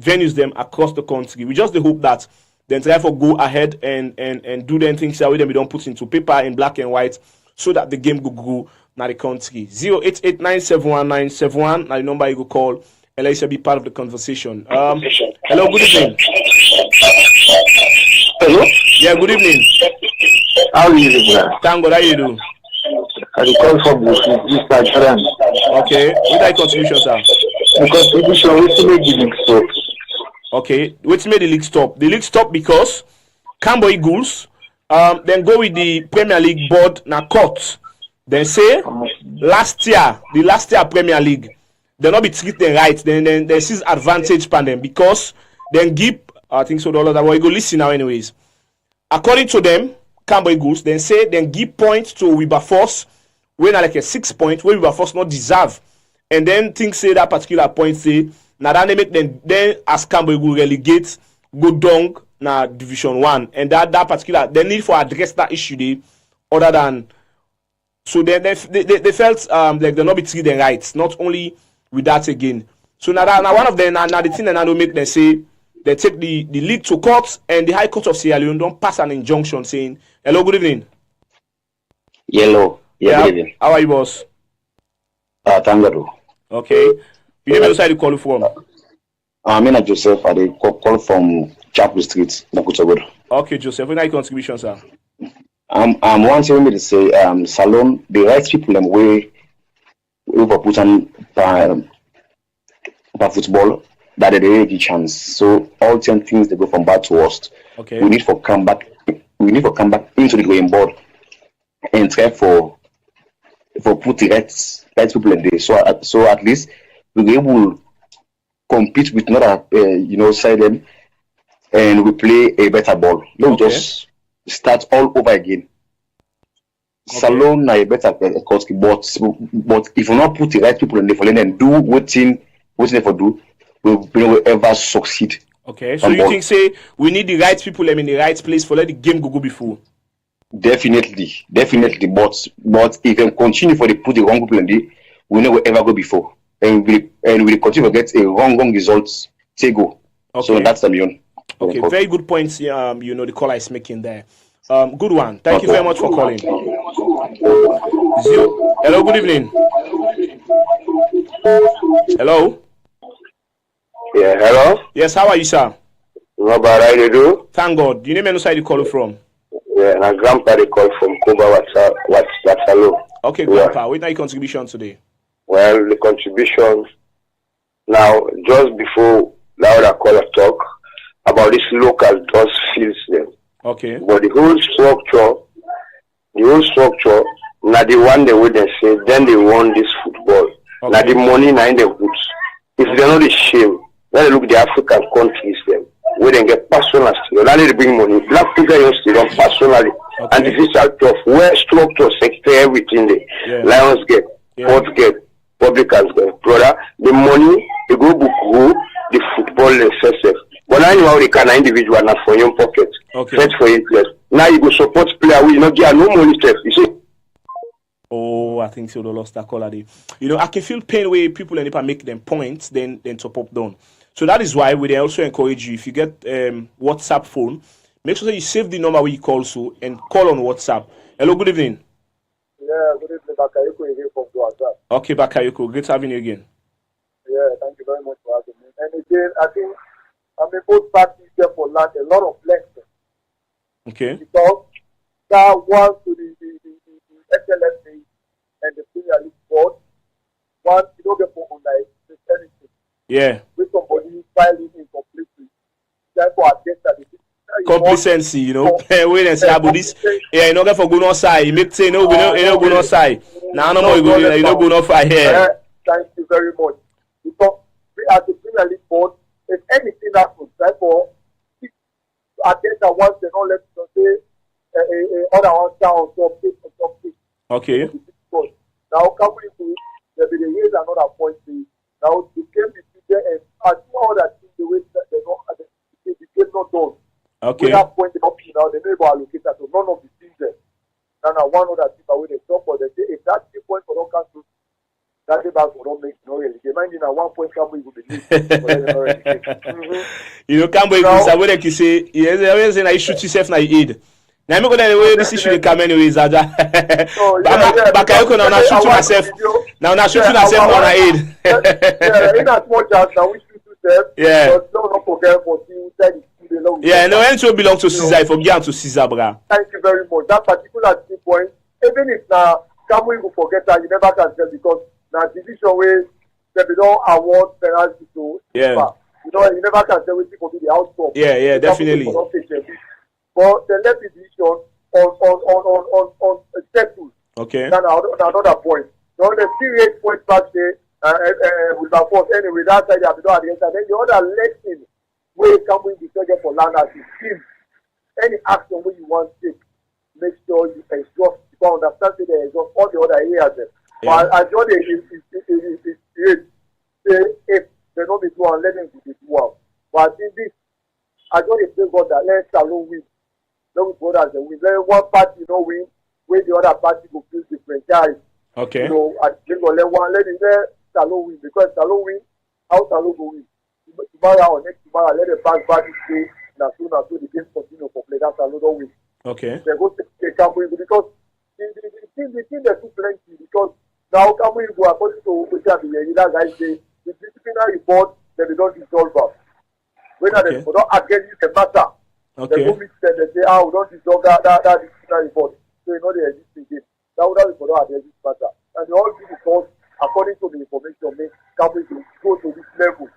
venues them across the country. We just hope that then try for go ahead and do them things that way then we don't put into paper in black and white so that the game will go now the country. 088971971 now the number you go call and let you be part of the conversation. Hello, good evening. Hello? Yeah, good evening. How are you doing? Thank God, how you do? I call from Mr. Sharan. Okay, what are your contribution, sir? The contribution is to make the league stop. Okay, what's made the league stop? The league stop because Cambo Eagles then go with the Premier League board na court. Then say the last year Premier League, they not be treated right. Then they sees advantage pan them because then give I think so. The other way, you go listen now, anyways. According to them, Cambo Eagles then give points to Wilberforce when like a 6 point where Wilberforce not deserve, and then things say that particular point say now that they make them then as Cambo Eagles relegate go down na Division 1, and that particular they need for address that issue they other than so they felt like they not be treated right, not only with that again. So now one of them now the thing that now make them say they take the league to court, and the High Court of Sierra Leone don't pass an injunction saying, hello, good evening. Yellow. Yeah, good evening. How are you, boss? Thank God. Okay. You name side you call from? I'm in Joseph. I call from Chapel Street, Nakutogodo. Okay, Joseph. What are your contribution, sir? I'm wanting me to say, Salon, the right people and way over put on football that they get a chance. So all 10 things they go from bad to worst. Okay. We need to come back into the drawing board and try for put the right people in there. So at least we'll be able to compete with another side them, and we play a better ball. Don't just start all over again. Okay. Salon na a better coach, but if you not put the right people in there for them and do what they for do, we'll ever succeed. Okay, so you think say we need the right people in the right place for let the game go before? Definitely. But if you continue for the put the wrong people in there, we never ever go before, and we continue to get a wrong results. Say go. Okay. So that's the million. Okay, very good points. The caller is making there. Good one. Thank you very much for calling. Hello, good evening. Hello. Yeah, hello? Yes, how are you, sir? Not bad, how you do? Thank God. Do you name any side you call from? Yeah, my grandpa they call from Kuba, Watsalo. Okay, grandpa. What are your contribution today? Well, the contribution now, just before the other caller talk about this local just feels them. Okay. But the whole structure, now the one they would say, then they won this football. Okay. Now the money now in the boots. If they're not ashamed, then they look the African countries them, where they get personal still. Now they bring money. Black people used to run personally. Okay. And this is out of where structure, sector, everything there. Yeah. Lions get, Ports get, Publicans get. Brother, the money, they go book the football excessive. But now you already can individual not for your pocket. Okay. Fetch for interest. Now you go support player we not get no money step. You see? Oh, I think so. They lost that caller. I can feel pain where people and if I make them points, then top up down. So that is why we also encourage you, if you get WhatsApp phone, make sure that you save the number where you call so and call on WhatsApp. Hello, good evening. Yeah, good evening, Bakayoko again from WhatsApp. Okay, Bakayoko, great having you again. Yeah, thank you very much for having me. And again, I think both parties there for learn a lot of lessons. Okay. Because that was to the SLFA and the Premier League board. One, you don't get for online Christianity. Yeah. With somebody filing incompletely. Therefore, I guess that complacency, when they say about this, you not get for go outside. You make say no, we don't go outside. Now no more you don't go outside here. Thank you very much. Because we as the Premier League board, if anything happens, therefore, I guess that once they don't let you say other one down something. Okay. Now coming to there be the years another point. Now the game between them and two other things the way that the game not done. Okay. We have point up now the neighbor allocated to none of the teams there. Now one other team away they stop for the day. If that 3 points for not cancel, that day back for not make no really. They mind in a 1 point Campbell will be Campbell is a way that you say yes, and I shoot yourself now you aid. Now I'm going to way this issue come anyways, Aja. But I now shoot myself. Now shooting myself on aid. Yeah, in as much as now we shoot yourself. Yeah. But don't forget for you said yeah, no, and to belong to Caesar, if you to Caesar, bra. Thank you very much. That particular 3 points, even if now Campbell will forget that, you never can tell because now division where they don't award penalty to you never can tell which people be the outcome. Yeah, definitely. But the left division on settled. Okay. Now another point. Now the 3 points back there with our force anyway. That side they have to do at the end. And then the other lesson where can we be taken for land as a team? Any action where you want to take, make sure you exhaust, you can understand that they exhaust all the other areas. Yeah. But I just if they don't be doing, let them be doing. But in this, I just pray God that let Salon win. Let us go as a win. Let one party not win, where the other party will feel different guys. Okay. You know, I think let Salon win, because Salon win, how Salon go win? Tomorrow or next tomorrow, let the back stay. So the game continue for play. That's Salon don't win. Okay. They go to the Campo because the team they too plenty, because now Campo go according to which are the guys say the disciplinary board they don't dissolve us. When they don't against the matter, they go meet them, they say, we don't dissolve that disciplinary board. So you know they exist again. That would have been against this matter. And they all do because according to the information made, Campo go to this level.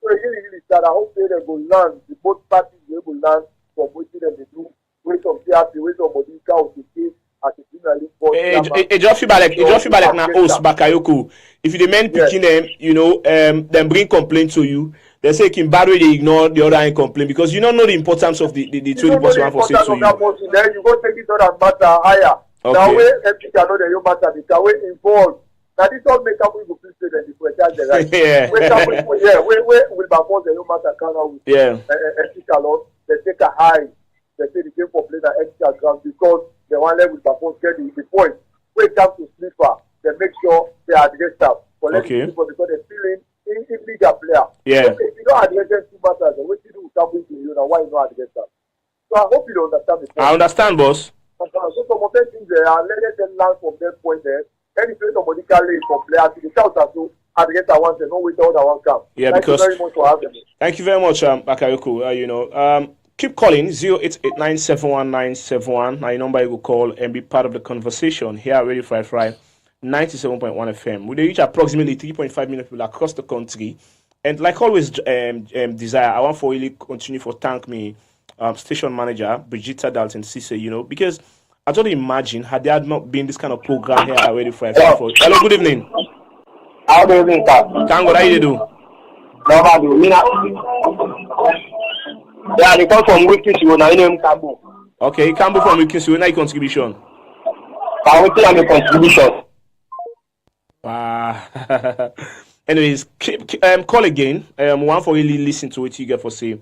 So it's really sad. I hope they will learn, the both parties will learn from what they do. Wait some CRC, wait some Modika or to see as a journalist. It just feel like na host Bakayoko. If you demand picking them, you know, then bring complaint to you. They say Kimbari they ignore the other and complain because you don't know the importance of the 20% for say to you. Then you go take it on and matter higher. Now where MP cannot the matter, the way involved. Now this all make up with the people and the franchise the right. Yeah. Where will perform the matter can with MP cannot they take a high. They say the game for play that extra ground because the one level perform get the point. When it comes to sleeper, they make sure they address that. Because they're feeling in league player. Yeah. So if you don't address them too much, what you do with Campo to you now, why you not address that? So I hope you understand the point. I understand, boss. So some of them things there are let them learn from that point there. Any place somebody can lay for players to the shout out to address that one, they don't wait till that one come. Yeah, thank you very much for having me. Thank you very much, Bakayoko. Keep calling 0889719171. My number you will call and be part of the conversation here at Radio Fry 97.1 FM. We reach approximately 3.5 million people across the country. And like always, Desire, I want for really continue for thank me, station manager Brigitta Dalton Cisse, you know, because I don't imagine had there not been this kind of program here at Radio Fry. Hello, good evening. How do you think that? Thank God, how you do? Yeah, they come from Wikis, you know, in Kambu. Okay, Kambu from Wikis, you know, contribution. I will tell you contribution. Anyways, call again. One for really listen to what you get for say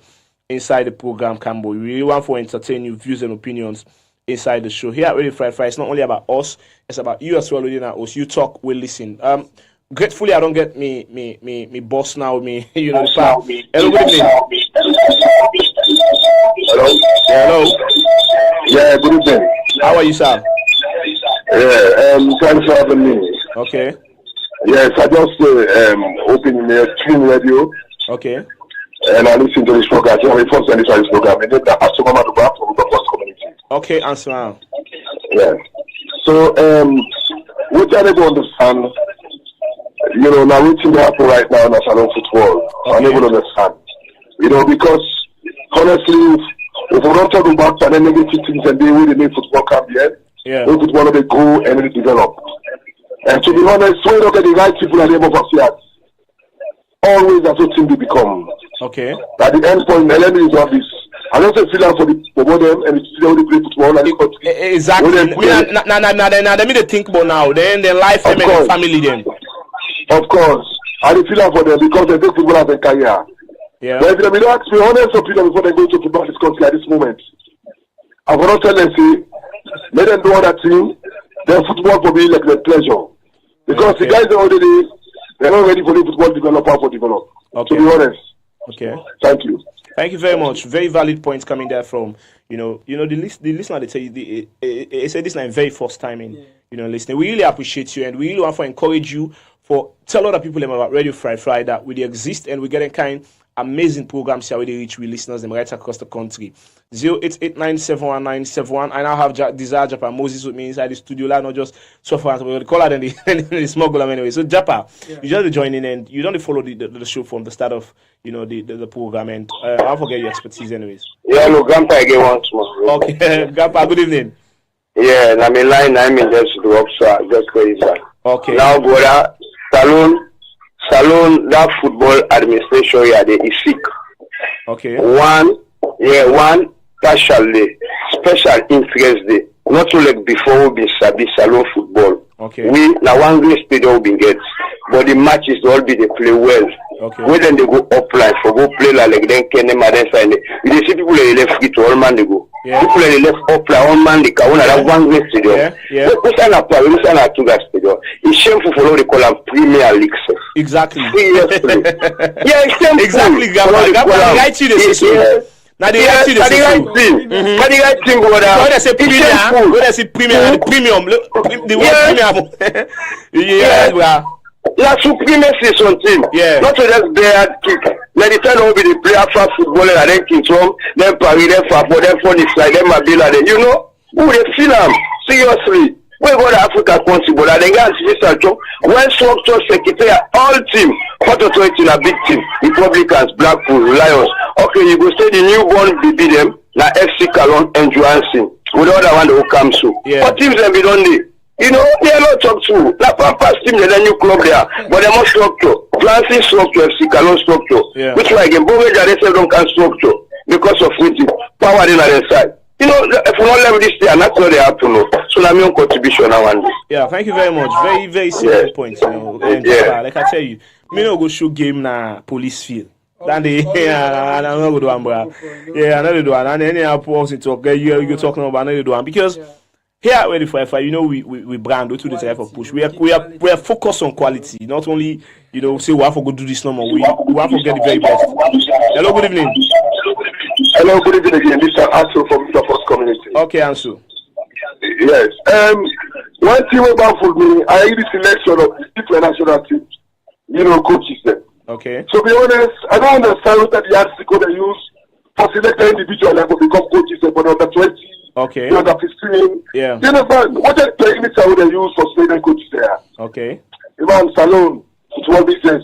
inside the program, Kambu. We really want for entertain you views and opinions inside the show. Here at Radio Fry, it's not only about us, it's about you as well. Us, you talk, we listen. Gratefully, I don't get me boss now. Me, you know. Hello, good evening. Hello. Hello. Yeah, good evening. How are you, sir? Yeah, thanks for having me. Okay. Yes, I just opened a stream radio. Okay. And I listen to this program. So we first listen to this program. And then I have to come out from the first community. Okay, answer now. Yeah. So, what I don't understand, you know, now what's happening right now in national football, I never understand. You know, because honestly, if we don't talk about the negative things and the way they make football come here, when football they grow and they develop. And to be honest, when you don't get the right people at the end of affairs, always that's what team they become. Okay. At the end point, the enemy is of this. I don't say FILA for the them and it's still they play football and exactly. Now let me think about now. Then the life and the family then. Of course. I FILA for them because they take football as a career. Yeah. But if you don't ask me honest opinion before they go to football this country at this moment, I will not tell them say, let them do other thing, then football for me like the pleasure. Because the guys are already they're not ready for the football developer for develop. Okay. To be honest. Okay. Thank you. Thank you very much. Very valid points coming there from the listener. They tell you they say this is very first time in listening. We really appreciate you and we really want to encourage you for tell other people about Radio Fry that we exist and we're getting kind amazing programs here with the reach we listeners them right across the country. 0889719171. I now have Desire Japa Moses with me inside the studio. Not just so far, we'll call her and the smuggler anyway. So Japa, you just join in and you don't follow the show from the start of the program and I'll forget your expertise anyways. Yeah, no, Grandpa again once more. Okay, Grandpa, good evening. Yeah, I'm in line. I'm in just the work, so just crazy. Okay. Now, Gora, Salon, that football administration here, they is sick. Okay. One partially special interest day. Not so like before we sabi salon football. Okay. We now one great stadium we get, but the matches all be they play well. Okay. When then they go offline for go play like then Kenny Madden sign. You see people they left free to all man they go. Yeah. People they left offline all man they can that one great stadium. Yeah. We sign up to that stadium. It's shameful for all they call them Premier League. Exactly. Seriously. Yeah, it's shameful. Exactly. Gabba, right to the system. Now the right thing. Now the right thing, brother. When they say premium, when they say premium, the word premium. Yeah, bro. La supremacy is something. Yeah. Not to just bear kick. Let the time be the player for football and then kick from, then Paris, then for them for this like them Mabila. Then you know who they feel them seriously. We go to Africa country, but then guys, when structure secretary all team, what authority a big team, Republicans, Blackpool, Lions. Okay, you go say the newborn baby them, na FC Cologne and Johansson. With the other one who comes through. Yeah. What teams them be done there? You know, they are not talk to. La Pampas team, there's a new club there, but they must structure. Francis structure, FC Cologne structure. Yeah. Which one again? Both they don't can structure because of which power in their side. You know, if we don't level this day, that's what they have to know. So that's my own contribution now one day. Yeah, thank you very much. Very, very simple point. You know, like I tell you, me no go show game na police field. Then they I'm not gonna do one, bro. Yeah, I know they do one. And any apples to talk, you talking about another do one because here at Ready for FI, you know, we brand we to the type of push. We are focused on quality, not only say we have to go do this no more. We have to get the very best. Hello, good evening. Hello, good evening again. This is Ansu from the First Community. Okay, Ansu. Yes. One thing about football, I read the selection of the different national teams. Coaches them. Okay. To be honest, I don't understand what the article they use for selecting individual level become coaches for the under 20, okay, the under 15. Yeah. You understand? What the techniques are they use for selecting coaches there? Okay. Even salon, football business,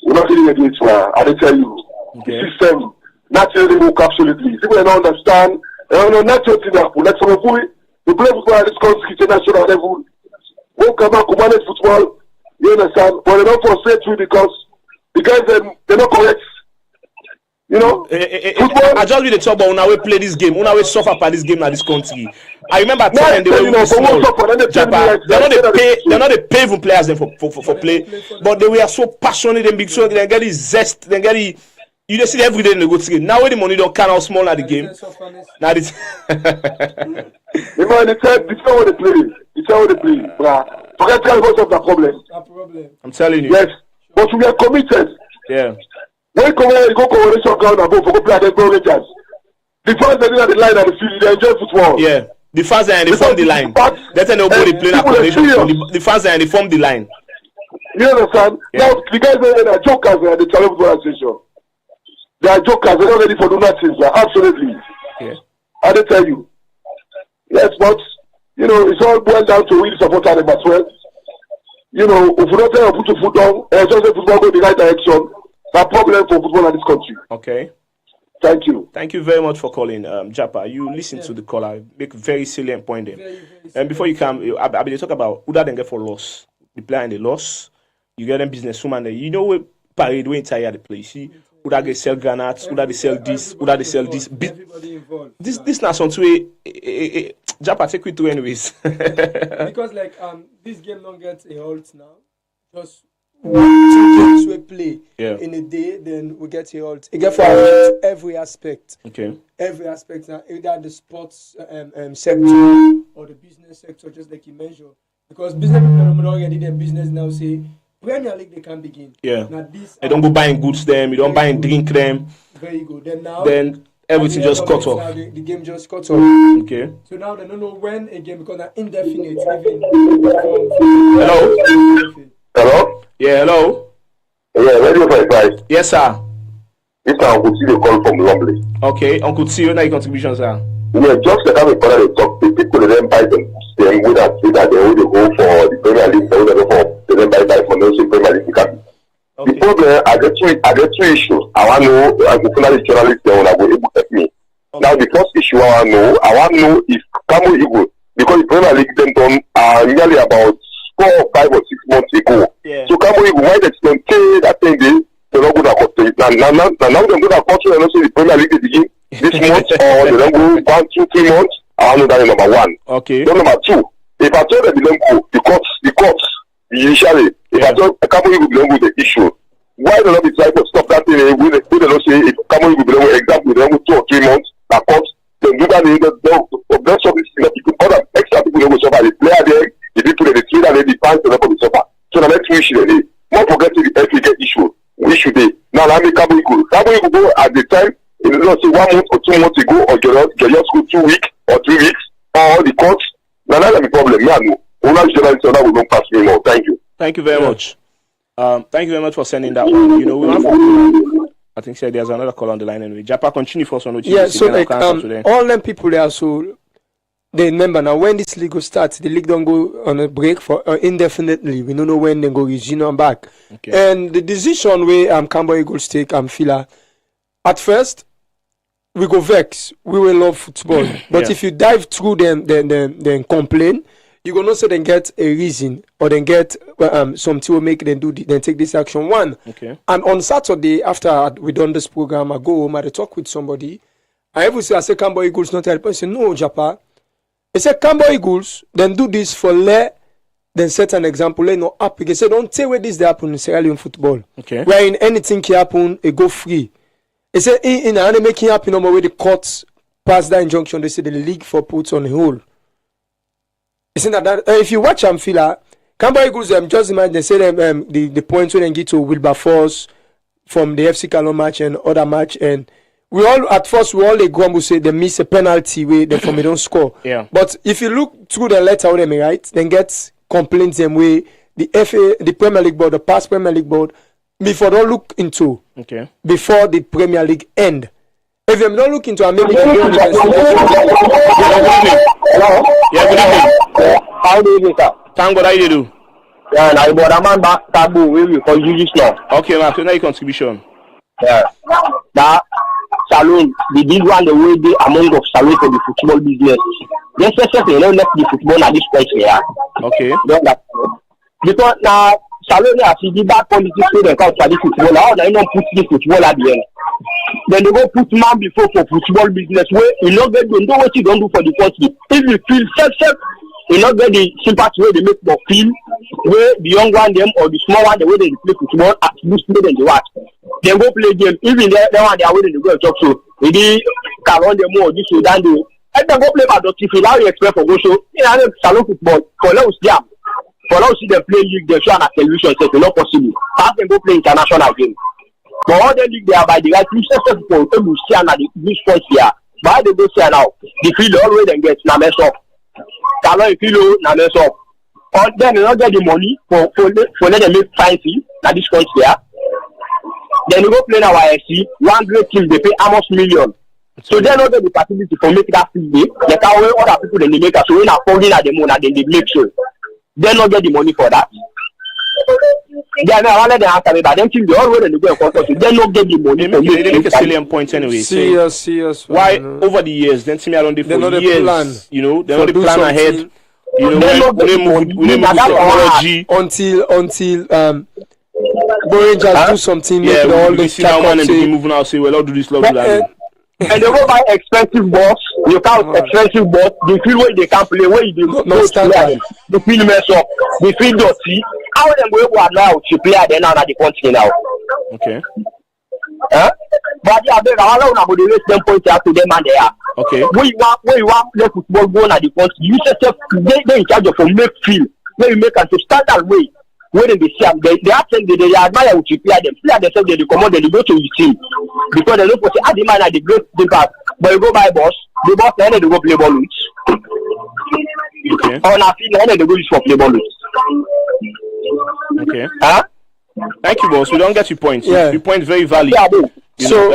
we're not getting into it. I tell you, okay, the system naturally work absolutely. People don't understand. Natural thing happen. Like some of we play football at this country international level. Won't come back to manage football. You understand? But they don't frustrate you because the guys they're not correct. Football. I just be the talk about when we play this game, when we suffer by this game at this country. I remember telling them they were small. They're not the paving players them for play, but they were so passionate and big, so they get the zest, they get the. You just see every day in the good game. Now when the money don't count how small at the game. Now it's the man, it's how they play. It's how they play. Forget what's up the problem. I'm telling you. Yes, but we are committed. Yeah. When you go coronation ground and go play against the Rangers. The fans are in the line and the field, they enjoy football. Yeah. The fans are in the form the line. That's why nobody play that coronation. The fans are in the form the line. You understand? Yeah. Now the guys are jokers at the Challenge Football Association. They are jokers, they're not ready for do nothing, sir. Absolutely. Yeah. I did tell you. Yes, but it's all boiled down to we support them as well. If we don't tell you put your foot down, just let football go in the right direction. That's a problem for football in this country. Okay. Thank you. Thank you very much for calling, Japa. You listen to the caller, make very salient point there. Very and before you come, I be talk about who that then get for loss. The player and the loss. You get them businesswoman there. You know we parade we entire the place. See, who that get sell granates, who that they sell this, who that they sell this. This not something Japa take it to anyways. Because this game don't get a halt now. Just 1-2 games we play in a day, then we get a halt. It get for every aspect. Okay. Every aspect, either the sports sector or the business sector, just like you mentioned. Because business people already their business now say Premier League they can begin. Yeah. Now this they don't go buying goods them, you don't buying drink them. Very good. Then everything just cut off. Now the game just cut off. Okay. So now they don't know when again because they're indefinite. Hello? Hello? Yeah, hello? Yeah, Radio 55. Yes, sir. This is Uncle T, they call from Lumley. Okay, Uncle T, what are your contributions, sir? Yeah, just like how we call it, talk, the people that then buy them with that, say that they will go for the Premier League, they will go for, they then buy for no Premier League. The problem, I get two issues. I want to know, as a journalist, they will go able to help me. Okay. Now, the first issue I want to know if Camo Eagle, because the Premier League them done nearly about 4, 5 or 6 months ago. Yeah. So Camo Eagle, why they don't say that thing, they're not good at Now them go to court and say the Premier League begin this month or they don't go 1, 2, 3 months. I know that is number one. Okay. Then number two, if I tell them they don't go, the courts, usually, if I tell a company will belong with the issue, why do not be trying to stop that thing? We don't say if a company will belong with example, they don't go 2 or 3 months, that court, then do that in the stop this thing. Other extra people don't go suffer. The player there, the people that they treat and they fine for them for the suffer. So the next issue they not forget the FA get issue they. Now I mean company go at the time, you know, say 1 month or 2 months ago, or just go 2 weeks or 3 weeks, or the courts. Now that's the problem. Yeah, no. That will not pass me more. Thank you. Thank you very much. Thank you very much for sending that one. You know, we want for I think there's another call on the line anyway. Japa, continue for us on yeah, so like all them people there, so they remember now when this league will start, the league don't go on a break for indefinitely. We don't know when they go resume back. Okay. And the decision where Camber Eagles take FILA, at first we go vex. We will love football. But if you dive through them then complain, you gonna say then get a reason or then get something will make them then take this action. One. Okay. And on Saturday after we done this program, I go home, I talk with somebody. I say Camber Eagles not help. I say no, Japa. I say Camber Eagles then do this for then set an example. Let no happen. They say don't tell where this they happen in Sierra Leone football. Okay. Where in anything can happen, it go free. They say in an making happen no where the courts pass that injunction. They say the league for puts on hold. Isn't that if you watch FILA, Camber Eagles, just imagine they say them the points when they get to Wilberforce from the FC Calo match and other match, and we all grumble say they miss a penalty where they from they don't score. Yeah. But if you look through the letter them right, then get complaints them way the the Premier League board, the past Premier League board, before don't look into before the Premier League end. If you don't look into maybe yeah, good evening. How do you do, sir? Thank God, how you do? Yeah, and I bought a man back taboo we for you now. Okay, man, so now your contribution. Yeah. That saloon, the big one, the way they among of saloon for the football business. Yes, you know, let the football at this point here. Okay. Because now saloon has the bad politics so they can't study football. Now they don't put the football at the end. Then they go put man before for football business where you know get don't do what you don't do for the country. If you feel self, you not get the sympathy where they make the feel where the young one them or the small one the way they play football at least more than the watch. They go play game even they one they are waiting to go talk so maybe can run them more this so than do. And they go play about the if you expect for go show you know salon football for now jam. For now see them play league they show on television so it's not possible. Have them go play international game. But all the league they are by the right you say people will see at this point here. But they go see now the field always then get na mess up. Calon FILA na mess up. Or then you not get the money for let them make fine fee at this point here. Then you go play now YSC, one great team they pay almost million. So they not get the facility for make that fee day. They can wait other people then they make us so when are folding at the money then they make sure. They not get the money for that. Yeah, I want to answer me, but then think they all way they go and so they not get the money. They make a salient point anyway. Serious. Why over the years? Then see me around the 4 years. Plan. You know, they don't plan ahead. You know, we move technology until Borangers do something. Yeah, we see now one and they move now. Say, well, I'll do this, love that. And they go buy expensive boss. You can't expensive boss. They feel where they can play. Where you do no standard. They feel mess up. They feel dirty. How them go now to play at the end of the country now? Okay. But yeah, they are allowed to raise them points out to them and they are. Okay. Where you want let football go at the country. You yourself they in charge of a make field. Where you make a standard way. When they see them, they admire what you play them. Play themselves, they come on, they go to your team. Because they look for say, the man at the great impact. But you go buy boss, the boss then they go play ball with. Okay. Or now they go use for play ball with. Okay. Thank you, boss. We don't get your points. Yeah. Your point very valid. Yeah, so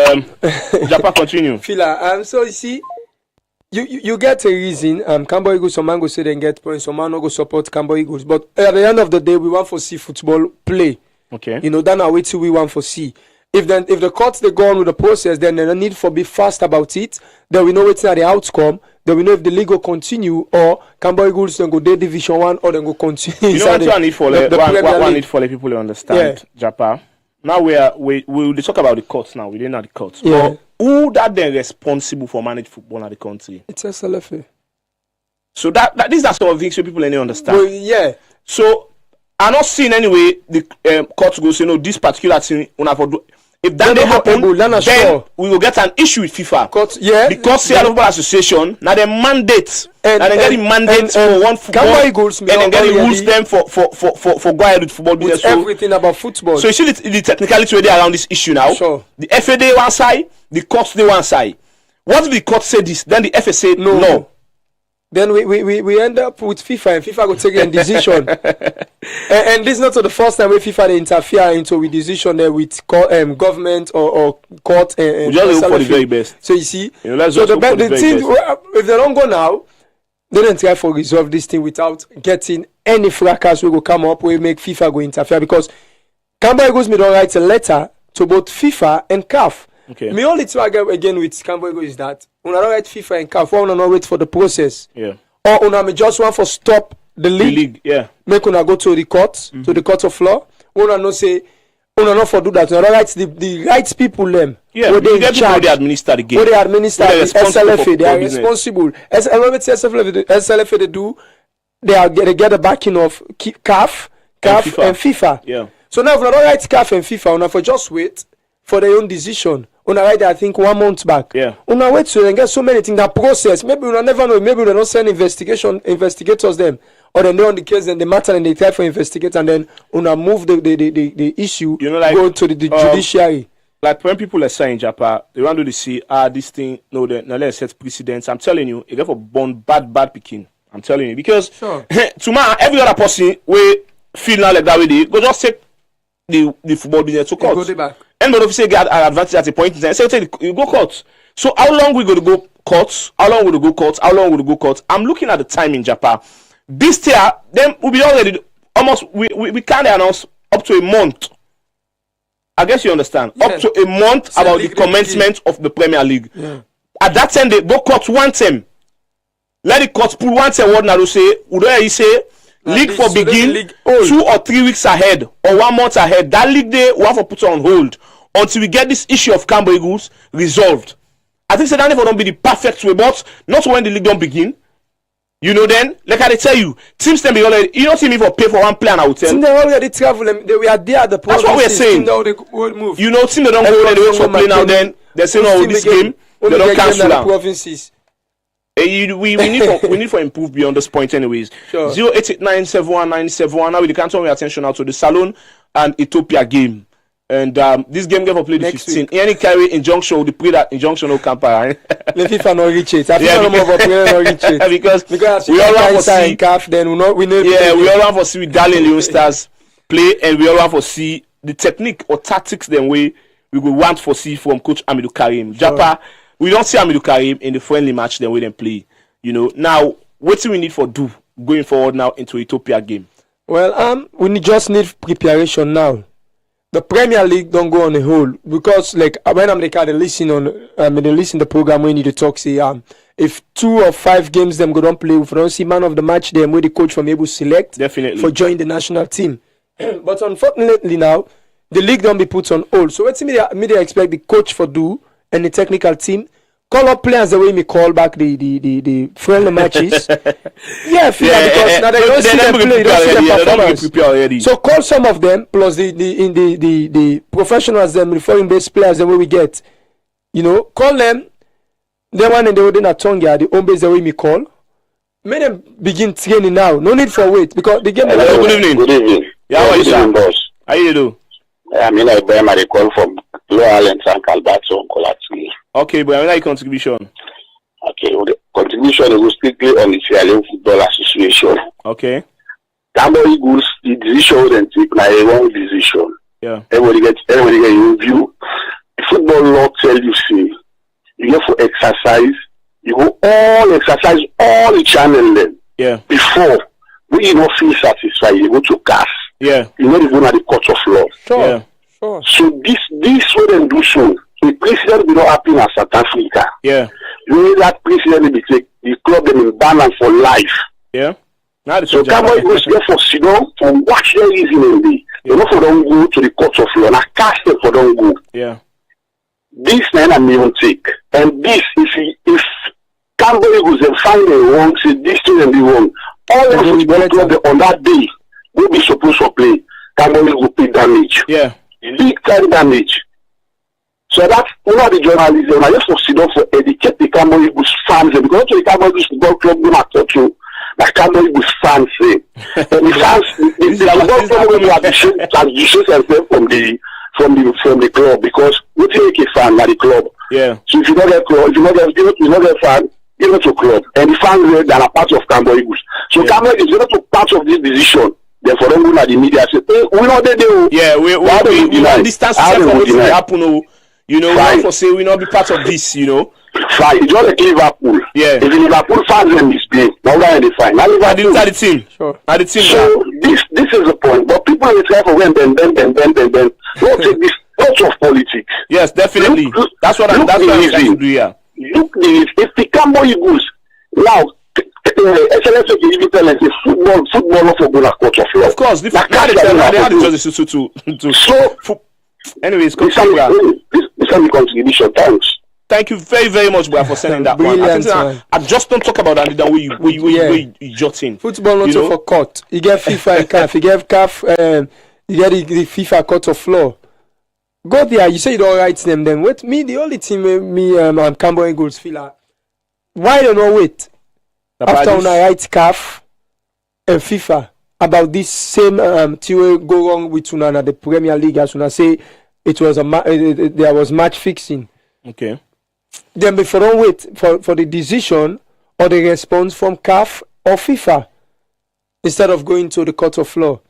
Japa continue. FILA, so you see, you get a reason. Camber Eagles, some man go say they get points, some man no go support Camber Eagles. But at the end of the day, we want to see football play. Okay. You know, then I wait till we want to see. If the courts they go on with the process, then they don't need to be fast about it. Then we know what's the outcome. Then we know if the league will continue or Camber Eagles then go to Division 1 or then go continue. You know what I need for people to understand, Japa. now we'll talk about the courts now. We didn't have the courts. Yeah. But who that then responsible for manage football in the country? It's SLFA. So that these are some of the things people don't understand. Well, yeah. So I'm not seeing anyway the court go say no this particular thing if that they happen, then we will get an issue with FIFA. Because Sierra Football Association now the mandate and they get the mandate for one football Eagles, and then get the rules them for go ahead with football business. Everything about football. So you see the technicality already around this issue now. Sure. The FA they one side, the court they one side. What if the court say this? Then the FA say no. Then we end up with FIFA and FIFA will take a decision. and this is not the first time where FIFA they interfere into a decision there with government or court and we just hope for the very best. So you see, so the thing if they don't go now, they don't try for resolve this thing without getting any fracas we will come up we make FIFA go interfere because Cambo Eagles me don't write a letter to both FIFA and CAF. Okay. Me only to argue again with Cambo Eagles is that una don't write FIFA and CAF, una not wait for the process. Yeah. Or una me just want for stop the league. Yeah. Make una go to the court, to the court of law. Una no say, una not for do that. Una write the rights people them. Yeah. Where they in charge. They administer the game. Where they administer the SLFA. They are responsible. SLFA they do. They get the backing of CAF and FIFA. Yeah. So now if una don't write CAF and FIFA, una for just wait for their own decision. Una write I think 1 month back. Yeah. Una wait so and get so many things that process. Maybe una never know. Maybe they don't send investigators them, or they know on the case and the matter and they try for investigate and then una move the issue. Go to the judiciary. Like when people are saying Japan, they want to see this thing. No, let's set precedents. I'm telling you, it got for born bad picking. I'm telling you because tomorrow every other person we feel now like that way they go just take the football business to court. And but if you get an advantage at a point in time, say you go court. So how long we going to go courts? How long will you go courts? How long will you go courts? I'm looking at the time in Japan. This year, then we'll be already almost we can't announce up to a month. I guess you understand. Yeah. Up to a month so about the commencement of the Premier League. Yeah. At that time, they go court one time. Let the court pull one time. What now say? Would you say? League for begin 2 or 3 weeks ahead or 1 month ahead. That league day we have to put on hold until we get this issue of Cambo Eagles resolved. I think that never don't be the perfect way, but not when the league don't begin. You know then, like I tell you, teams can be already. You don't see me for pay for one player in a hotel. Team they already travel. We are there at the provinces. That's what we're saying. Move. You know, team they don't go there. They wait for play now. Then they say no, this game they don't cancel now. Provinces. We need for improve beyond this point anyways. Sure. 088971971. Now we can turn our attention now to the Salon and Ethiopia game. And this game get for play the 15. Any carry injunction the play that injunction no camper. The FIFA not reach it. I feel no more player not reach it. because we all want to see CAF then we know we all want to see Darling Leon Stars play and we all want to see the technique or tactics then we will want to see from Coach Amidou Karim. Japa we don't see Amidou Karim in the friendly match then we then play. You know, now what do we need for do going forward now into Ethiopia game? Well, we just need preparation now. The Premier League don't go on a hold because like when I'm they listen the program we need to talk say if 2 or 5 games them go don't play if we don't see man of the match them where the coach from able select definitely for join the national team. But unfortunately now the league don't be put on hold. So what's media expect the coach for do and the technical team call up players the way me call back the friendly matches. Because now they don't see them play, they don't see them performance. So call some of them plus the professionals them the foreign based players the way we get. You know, call them. They one and they wouldn't at Tonga, the home base the way me call. Make them begin training now. No need for wait because the game. Good evening. Good evening. Yeah, how are you, sir? Boss. How you do? I mean, I bear my call from Lower Island and Calbato on Colatri. Okay, but I mean, your contribution. Okay, well, the contribution is strictly on the Sierra Leone Football Association. Okay. Cambo Eagles, the decision and take now a wrong decision. Yeah. Everybody get a review. The football law tell you say you go for exercise, you go all exercise all the channel then. Yeah. Before we not feel satisfied, you go to CAS. Yeah. You know, you go to the court of law. Sure. Yeah. Sure. So this way them do so. The president will not happen in South Africa. Yeah. You need that president will take the club them in ban for life. Yeah. So Cameroon Eagles therefore sit down for watch their reasoning. They not for don't go to the court of law. Now cast them for don't go. Yeah. This then I may take. And this if Cameroon Eagles then find them wrong, say this thing and be wrong. All the football club on that day will be supposed to play. Cameroon Eagles will pay damage. Yeah. Big time damage. So that's one of the journalism. I just for sit down for educate the Cameroon Eagles fans because the Cameroon Eagles football club will not touch you. Like Cameroon Eagles fans say. And the fans, the football club will have distance themselves from the club because we take a fan at the club. Yeah. So if you don't get club, if you not get fan, give it to club. And the fans are a part of Cameroon Eagles. So Cameroon Eagles is not part of this decision. Therefore, don't go at the media say, hey, we not there. Yeah, we want distance from what will happen. You know, we for say we not be part of this, you know. Fine, it's just like Liverpool. Yeah. If the Liverpool fans them misbehave, now why are they fine? Now Liverpool. Are the team. Sure. Are the team. So this is the point. But people will try for when then. Don't take this touch of politics. Yes, definitely. That's what I'm trying to do here. Look, if the Cameroon Eagles now SLS can even tell us football for go like court of law. Of course, they had the justice to so. Anyways, this is contribution. Thanks. Thank you very, very much, boy, for sending that one. I just don't talk about that the way you jot in. Football not for court. You get FIFA and CAF. You get CAF. You get the FIFA court of law. Go there. You say you don't write them. Then wait. Me, the only team and Cameroon Eagles FILA. Why don't I wait? After I write CAF and FIFA about this same thing go wrong with Tunana the Premier League as soon as say it was there was match fixing. Okay. Then before don't wait for the decision or the response from CAF or FIFA instead of going to the court of law.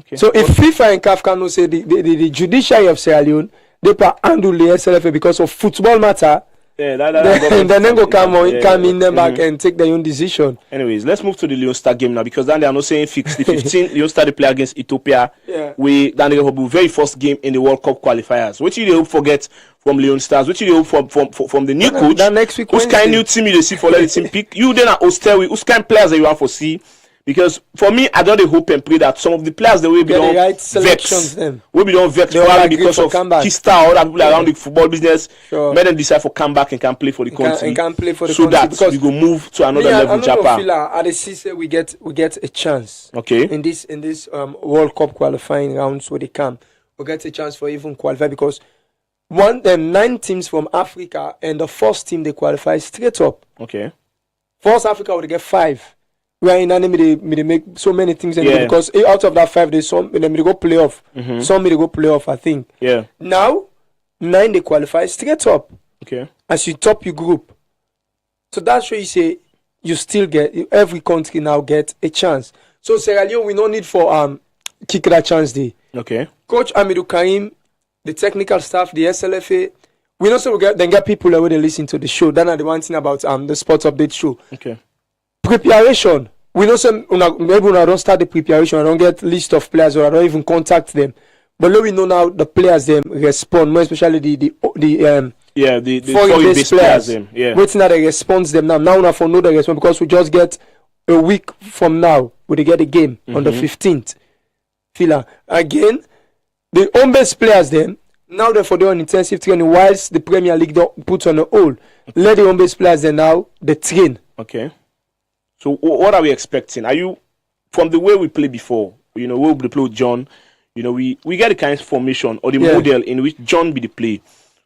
Okay. So if FIFA and CAF cannot say the judiciary of Sierra Leone they can handle the SLFA because of football matter. Yeah, then go come in them back and take their own decision. Anyways, let's move to the Leon Star game now because then they are not saying fixed. The 15 Leon Star they play against Ethiopia. Yeah. We then they will be very first game in the World Cup qualifiers. What do you hope forget from Leon Stars? What do you hope from the new coach? Next week, who's kind of new team you see for let the team pick? You then are hostel. Who's kind of players that you want to see? Because for me, I don't hope and pray that some of the players that will be on right vex, will be on vex probably because of Kista or other people around the football business. Sure. Made them decide for come back and can play for the country. And can play for the so country. That because we go move to another level. Japan. At the season we get a chance. Okay. In this World Cup qualifying rounds where they come, we get a chance for even qualify because 9 teams from Africa and the first team they qualify straight up. Okay. First Africa would get 5. We are in anime, they make so many things because out of that 5, there's some they go playoff. Some they go playoff, I think. Yeah. Now, 9 they qualify straight up. Okay. As you top your group. So that's why you say you still get every country now get a chance. So Sierra Leone, we no need for kick that chance day. Okay. Coach Amidou Karim, the technical staff, the SLFA, we know so we get people that will listen to the show. That's the one thing about the sports update show. Okay. Preparation. We know some maybe when I don't start the preparation, I don't get list of players or I don't even contact them. But now we know now the players them respond, more especially the foreign based players. Waiting that they respond them now. Now we know the response because we just get a week from now we get a game on the 15th. FILA. Again, the home based players them now they're for doing intensive training whilst the Premier League don't put on a hold. Let the home based players then now they train. Okay. So what are we expecting? Are you from the way we played before? You know, we'll play with John. You know, we get the kind of formation or the model in which John be the play.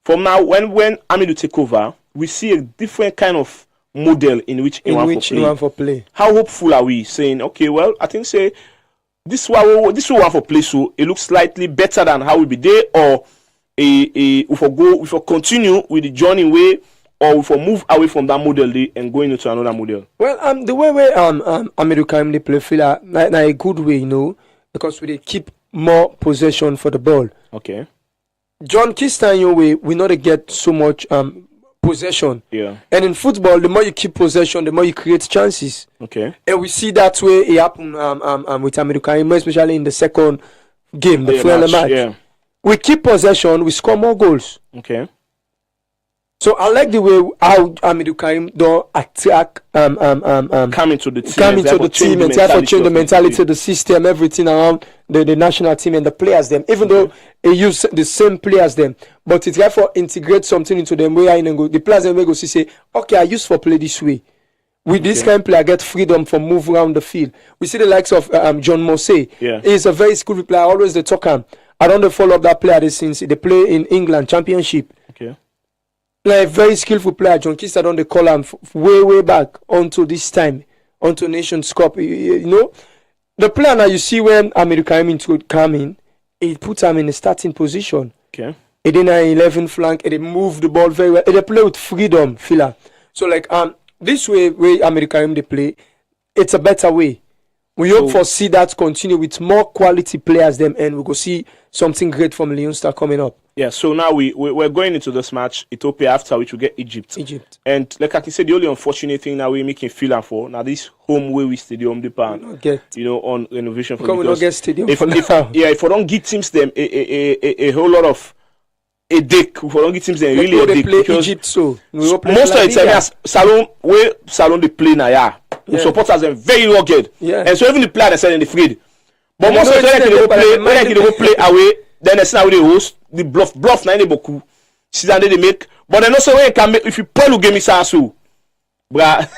From now, when Amidou take over, we see a different kind of model in which he want for play. How hopeful are we? Saying, okay, well, I think say this one want for play, so it looks slightly better than how we be there, or if we continue with the journey way. Or if we move away from that model and going into another model? Well, the way Amidou Karim they play FILA, na a good way, you know, because we keep more possession for the ball. Okay. John Kistanyo way, we not get so much possession. Yeah. And in football, the more you keep possession, the more you create chances. Okay. And we see that way it happen with Amidou Karim, especially in the second game, the final match. Yeah. We keep possession, we score more goals. Okay. So I like the way how Amidou Karim don't attack coming to the team and try to change the mentality, the system, everything around the national team and the players them. Even though he use the same players them, but it therefore integrate something into them where the players them will go say, okay, I used for play this way. With this kind of player, get freedom for move around the field. We see the likes of John Mossé. Yeah. He's a very skillful player. Always they talk him. I don't follow up that player since they play in England Championship. Okay. Like very skillful player, John Kista don't they call him way back onto this time, onto Nations Cup. You know, the player now you see when Amidou Karim come in, he put him in a starting position. Okay. He did an 11 flank, and they move the ball very well. And they play with freedom, FILA. So like this way Amidou Karim they play, it's a better way. We hope for see that continue with more quality players them, and we go see something great from Leon Star coming up. Yeah, so now we're going into this match, Ethiopia, after which we get Egypt. And like I can say, the only unfortunate thing now we're making FILA for, now this home where we stadium depend, you know, on renovation. Because we don't get stadium if we don't give teams them a whole lot of a dick, if we don't give teams them really a dick. Because Egypt, so most of the time, Salon they play now, yeah. The supporters are very rugged. Yeah. And so even the player they send in the field. But most of the time they go play away, then they see how they host the bluff na any boku. See that they make. But then also when you can make if you play the game is so. Bruh.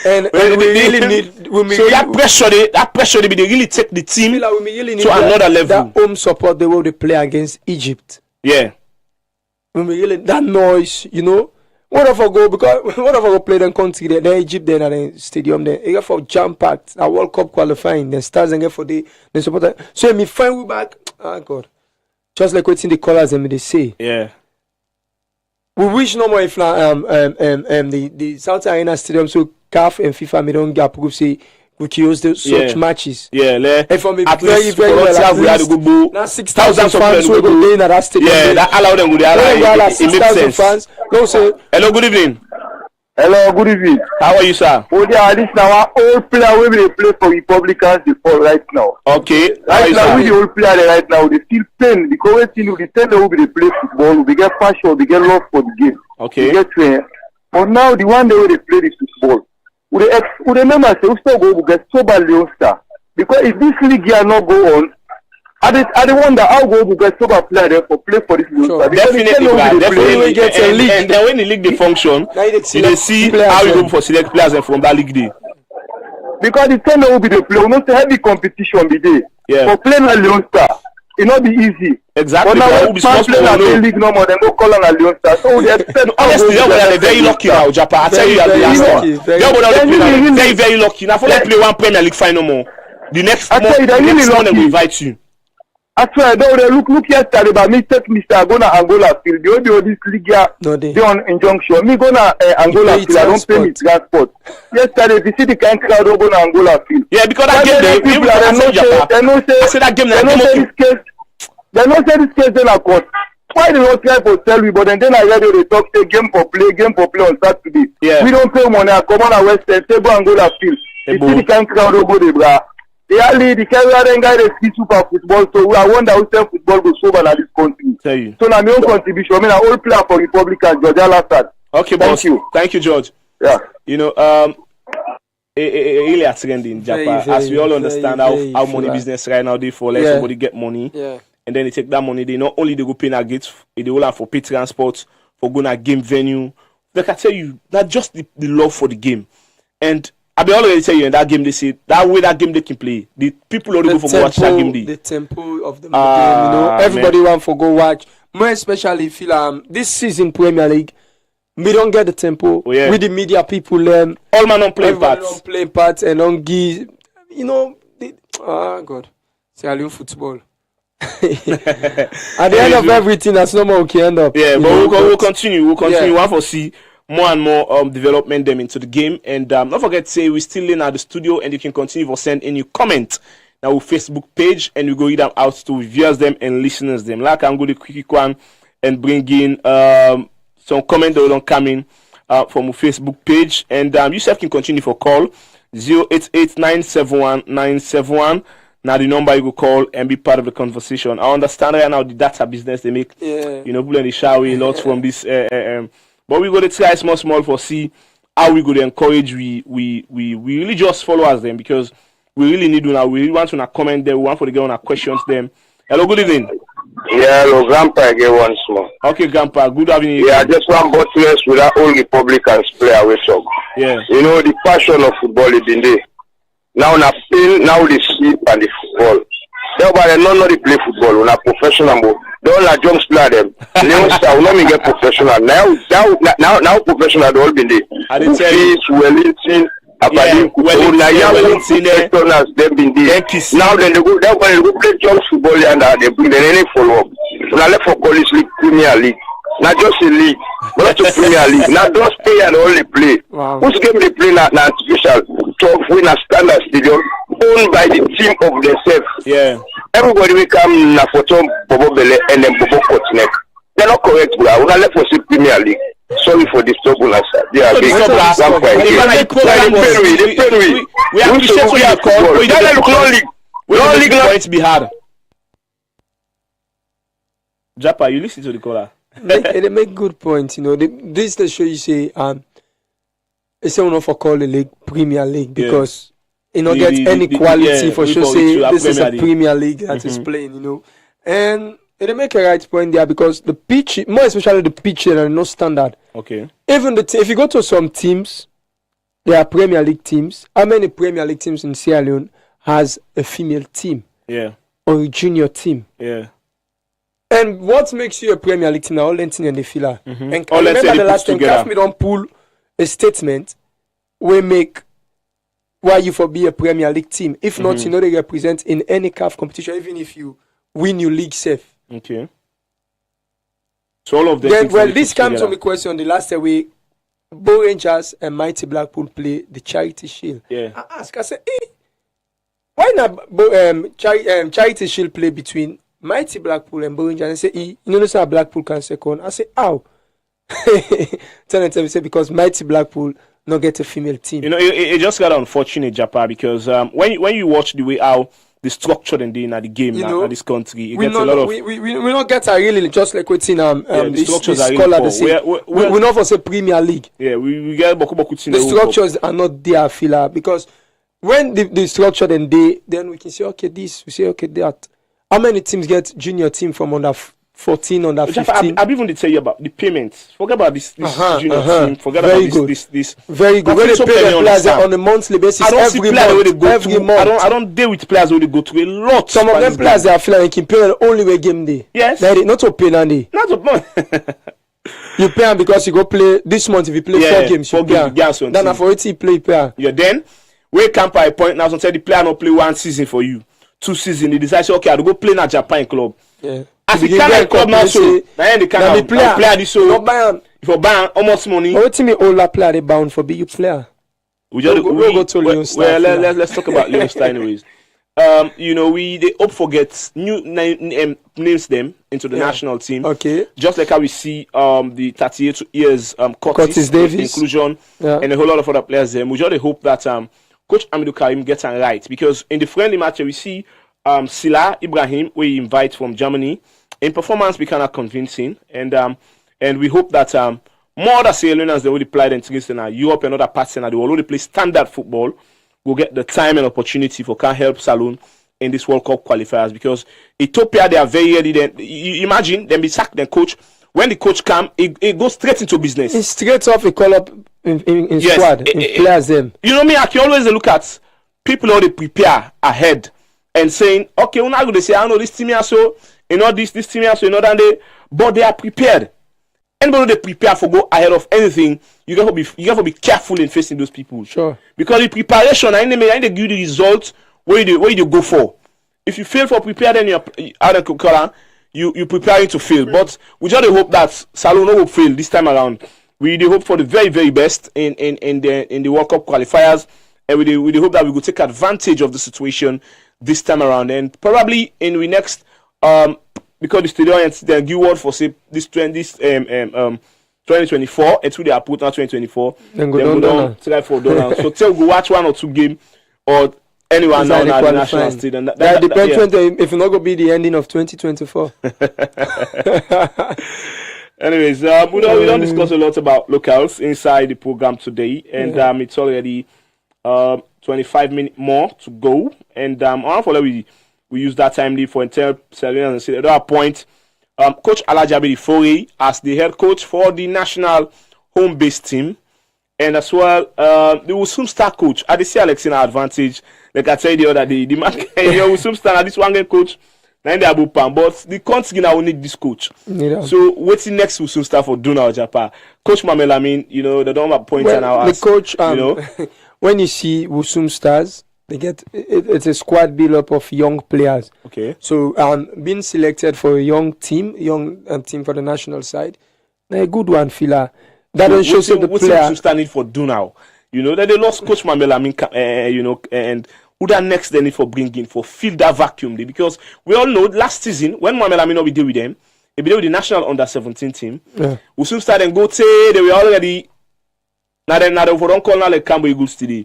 and we really need so that pressure they really take the team to another level. That home support the way they play against Egypt. Yeah. When we really that noise, you know. What if I go play them country then Egypt then at the stadium then you get for jam packed a World Cup qualifying then stars and get for the support. So me find we back. Oh God. Just like what's in the colours and they say. Yeah. We wish no more if the South Arena Stadium so CAF and FIFA me don't get approve say we can use such matches. Yeah, and for me at very least very well. We had to go. Now 6,000 fans will go in at that stadium. Yeah, that allow them to go. 6,000 fans. No say. Hello, good evening. Hello, good evening. How are you, sir? Oh, yeah, this now our old player we will play for Republicans before right now. Okay. Right now, we the old player right now, they still playing because we the tell them we play football, we get passion, we get love for the game. Okay. We get trained. But now the one day we play the football, we remember say we still go get so bad Leon Star. Because if this league here not go on, I wonder how we get so bad player there for play for this Leon Star. Definitely get a league. And then when the league they function, they see how you go for select players from that league day. Because the time will be the play, we not say heavy competition be there. Yeah. For playing a Leon Star, it not be easy. Exactly. But now we can't play a league no more, then go call on a Leon Star. So we expect honestly, they're very lucky now, Japan. I tell you, they're very lucky. Now for them play one Premier League final more. The next one they will invite you. I swear, look yesterday, but me take Mr. Agona Angola field. The only this league here, they on injunction. Me go na Angola field. I don't pay me transport. Yesterday, if you see the kind of crowd go na Angola field. Yeah, because that game they no say that game they no say this case in a court. Why they not try for sell we? But then I heard they talk say game for play on Saturday. Yeah. We don't pay money. I come on a West End, say go Angola field. You see the kind of crowd go there, bra. The carrier guy they see super football, so I wonder how some football goes over in this country. So now my own contribution. I mean, I all player for Republicans, George Alassad. Okay, boss. Thank you, George. Yeah. You know, really trend in Japan, as we all understand how money business right now they for let somebody get money, and then they take that money. They not only they go pay na gates, they all have for pay transport, for going to game venue. Like I tell you, not just the love for the game, and I be already tell you in that game they say that way that game they can play. The people already go for watch that game. The tempo of the game, you know, everybody want for go watch. More especially feel this season Premier League, we don't get the tempo with the media people. All man don't play parts. Don't play parts and don't give. You know, God, c'est Alien football. At the end of everything, that's no more okay end up. Yeah, but we'll continue. We'll continue. We want to see more and more development them into the game, and don't forget to say we're still in at the studio, and you can continue to send any comment now with Facebook page, and we go read them out to viewers them and listeners them. Like I'm going to quick one and bring in some comment that will come in from our Facebook page, and you can continue for call 088-971-971 Now the number you go call and be part of the conversation. I understand right now the data business they make. Yeah. You know, people in the shower lots from this. But we go to try small for see how we go to encourage we really just followers them because we really need to now. We really want to comment them. We want for the girl to questions them. Hello, good evening. Yeah, hello, Grandpa again once more. Okay, Grandpa, good evening. Yeah, just one bottomless with that old Republicans play away song. Yeah. You know, the passion of football is in there. Now na pain, now the sleep and the football. Thereby they not they play football, we are professional. Don't let jumps play them. Leonsta will not even get professional. Now professional they all been there. Wellington, Wellington, they've been there. Now then they go play jumps football and they bring the any follow up. Now left for college league, Premier League. Not just a league, but also Premier League. Not just play and only play. Wow. Whose game they play now artificial to win a standard stadium owned by the team of themselves. Yeah. Everybody will come na photo Bobo Bele and then Bobo Kotnek. They're not correct, bro. We're not left for Premier League. Sorry for this trouble, sir. They are big. We appreciate what you call. We don't let league points be hard. Japa, you listen to the caller. They make good points, you know. This to show you say it's not for call the league Premier League because you know get any quality for sure say this is a Premier League that is playing, you know. And they make a right point there because the pitch, more especially the pitch, are no standard. Okay. Even if you go to some teams, there are Premier League teams. How many Premier League teams in Sierra Leone has a female team? Yeah. Or a junior team? Yeah. And what makes you a Premier League team? All Lentin and the FILA. And I All remember the last time CAF me don't pull a statement we make why you for be a Premier League team. If not, you know they represent in any CAF competition, even if you win your league safe. Okay. So all of them. Then, well, this comes to me question. The last week, Bo Rangers and Mighty Blackpool play the Charity Shield. Yeah. I ask, I say, why not Charity Shield play between Mighty Blackpool and Bo Rangers? And say, you know, say Blackpool can second. I say, how? Tell me, say because Mighty Blackpool not get a female team. You know, it just got unfortunate, Japa, because when you watch the way how the structure and the game in this country, it gets a lot of. We not get a really just like what's in the structures are scholar really say. We not for say Premier League. Yeah, we get boku the structures are not there, FILA, because when the structure then we can say okay this, we say okay that. How many teams get junior team from under 14, under 15? I've even tell you about the payments. Forget about this junior team. Forget Very about good. this. Very good. When they pay the players on a monthly basis, every month. I don't deal with players where they go to a lot. Some of them players they are feeling like you pay them only way game day. Yes. Not to pay now day. Not to You pay them because you go play this month. If you play 4 games, you pay them. Then for it you play pay. Yeah. Then we camp by a point now. So tell the player not play 1 season for you, 2 seasons. They decide say okay, I'll go play in a Japan club. Yeah. As the kind of club now, so now the kind of player this so if you buy almost money. What do you mean all that player they bound for be you player? We just go to Leon Star. Well, let's talk about Leon Star anyways. You know, they hope forget new names them into the national team. Okay. Just like how we see the 38 years Curtis Davis inclusion and a whole lot of other players there. We just hope that Coach Amidou Karim gets it right, because in the friendly match we see Sila Ibrahim we invite from Germany. In performance we cannot convincing, and we hope that more other Sierra Leoneans they already played in Europe and other parts and they will already play standard football. Will get the time and opportunity for can help Saloon in this World Cup qualifiers, because Ethiopia they are very ready. Then you imagine them be sacked then coach. When the coach come, it goes straight into business. It's straight off a call up in squad in players them. You know me, I can always look at people how they prepare ahead and saying, okay, we're not going to say, I know this team here so, you know this team here so, you know that they, but they are prepared. Anybody they prepare for go ahead of anything, you got to be careful in facing those people. Sure. Because the preparation, I need to give you the result where you go for. If you fail for prepare, then you preparing to fail. But we just hope that Salon will fail this time around. We hope for the very, very best in the World Cup qualifiers, and we hope that we will take advantage of the situation this time around, and probably in the next because the stadium they give word for say this 2024 and through they are put now 2024. Then go down try for Donald. So tell go watch 1 or 2 games or anyone now at the national stage. And that depends if it's not going to be the ending of 2024. Anyways, we don't discuss a lot about locals inside the program today, and it's already 25 minutes more to go. And hopefully we use that time for entire and say at that point, Coach Alajabi Fori as the head coach for the national home-based team, and as well the Usum star coach. I see Alex in advantage. Like I said the other day, the man Usum star at this one game coach. But the country now will need this coach. So waiting next Usum star for Duna Japan. Coach Mamelamin, they don't have points now. The coach, when you see Usum stars, they get it's a squad build up of young players. Okay. So being selected for a young team for the national side, a good one, FILA. That don't show the player. What's standing for do now? That they lost Coach Mamelamin, and who that next they need for bringing for fill that vacuum there, because we all know last season when Mamelamin we deal with them, they deal with the national under-17 team. Yeah. We soon start and go say they were already now they don't call now like Cambo Eagles today.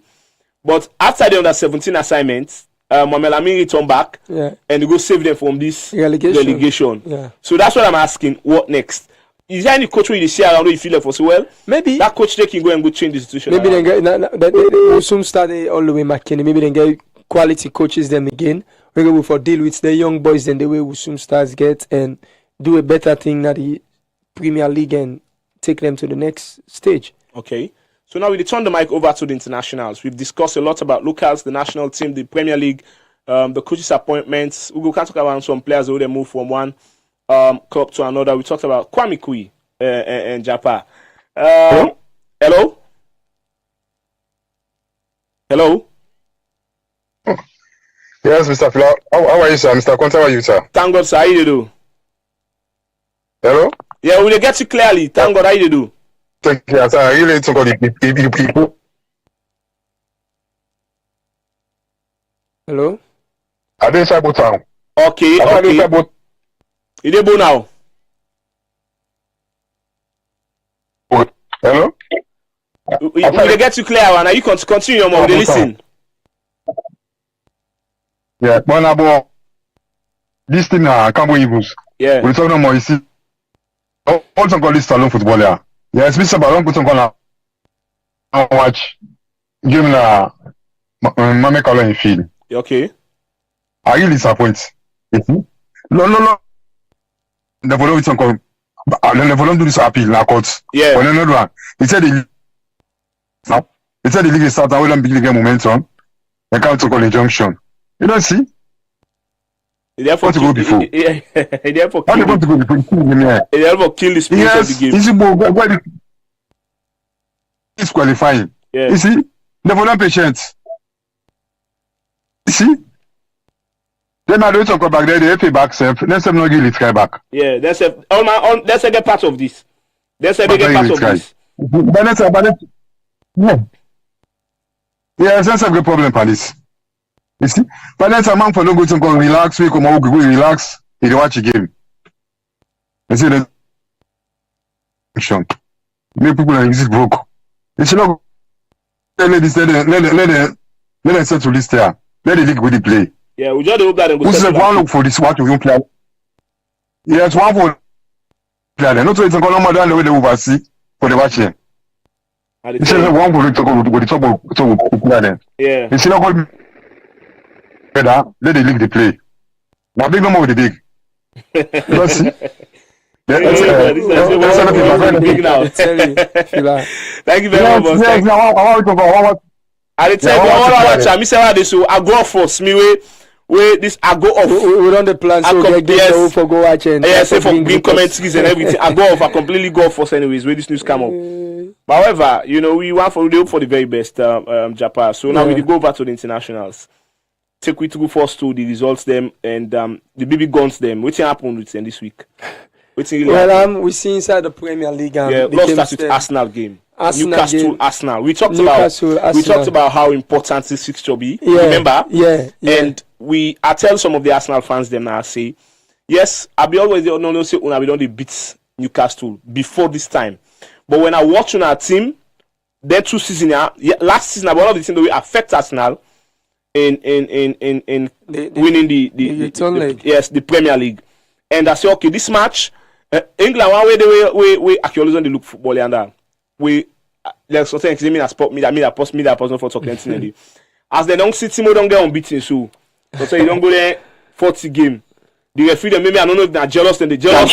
But after the under-17 assignments, Mamelamin return back and they go save them from this relegation. Yeah. So that's what I'm asking. What next? Is there any coach where you see around where you feel like for so well? Maybe that coach they can go and go change the situation. Maybe they get they soon start all the way McKinney. Maybe they get quality coaches them again. We go for deal with the young boys then the way we soon stars get and do a better thing at the Premier League and take them to the next stage. Okay. So now we turn the mic over to the internationals. We've discussed a lot about locals, the national team, the Premier League, the coaches' appointments. We can talk about some players who they move from one club to another. We talked about Kwame Kui and Japan. Hello? Hello? Yes, Mr. Fila. How are you, sir? Mr. Conteh, how are you, sir? Thank God, sir. How you do? Hello? Yeah, we'll get you clearly. Thank God, how you do? Thank you, sir. I really talk about the people. Hello? I didn't say about town. Okay. You dey go now? Hello? We get you clear, and you continue your mouth. Listen. Yeah, but about this thing, Cambo Eagles. Yeah. We talk no more. You see, all some call this salon footballer. Yeah, it's Mr. Baron put on watch game na Mame Kalo in field. Okay. I really disappoint. No. The follow some call. The follow do this appeal na court. Yeah. When another one, he said the league start and we don't begin momentum. They come to call injunction. You don't see? Therefore, to go before. Therefore, kill the spirit of the game. You see, it's qualifying. Yeah. You see, the volunteer patients. You see, then I don't talk back there. They pay back self. Let's have no give it try back. Yeah, that's a that's a get part of this. That's a big part of this. Yeah, that's a good problem for this. You see, but that's a man for no good to go relax. We come out, we relax. He watch a game. You see the action. Many people are easy broke. You should not let them settle this there. Let the league with the play. Yeah, we just hope that they go. Who's the one look for this? What you play? Yes, one for play. Not so it's a more than the way they oversee for the watching. You see, one for the top of play. Yeah. You see, not call. Let the league the play. Now big number with the big. You see? Thank you very much. Yes, I tell you, all I watch, I miss out this. I go for me where this I go off. We don't the plan so get for go watch and yeah, say for green commentaries and everything. I go off. I completely go off for anyways. Where this news come up. But however, we want for the hope for the very best, Japan. So now we go over to the internationals. Take we to go first to the results them and the BB guns them. What happened with them this week? We see inside the Premier League. Let's start with Arsenal game. Newcastle game. Arsenal. We talked about how important this fixture be. Yeah, remember? Yeah. And I tell some of the Arsenal fans them now, I say, yes, I be always no say we don't beat Newcastle before this time. But when I watch on our team, then 2 seasons last season, one of the things that we affect Arsenal. in winning the Premier League. And I say, okay, this match, England one way we actually on the look football and that we there's something examining as sport media person for talking anything. As they don't see Timo don't get unbeaten, so you don't go there 40 game. The referee them maybe I don't know if they're jealous and they jealous.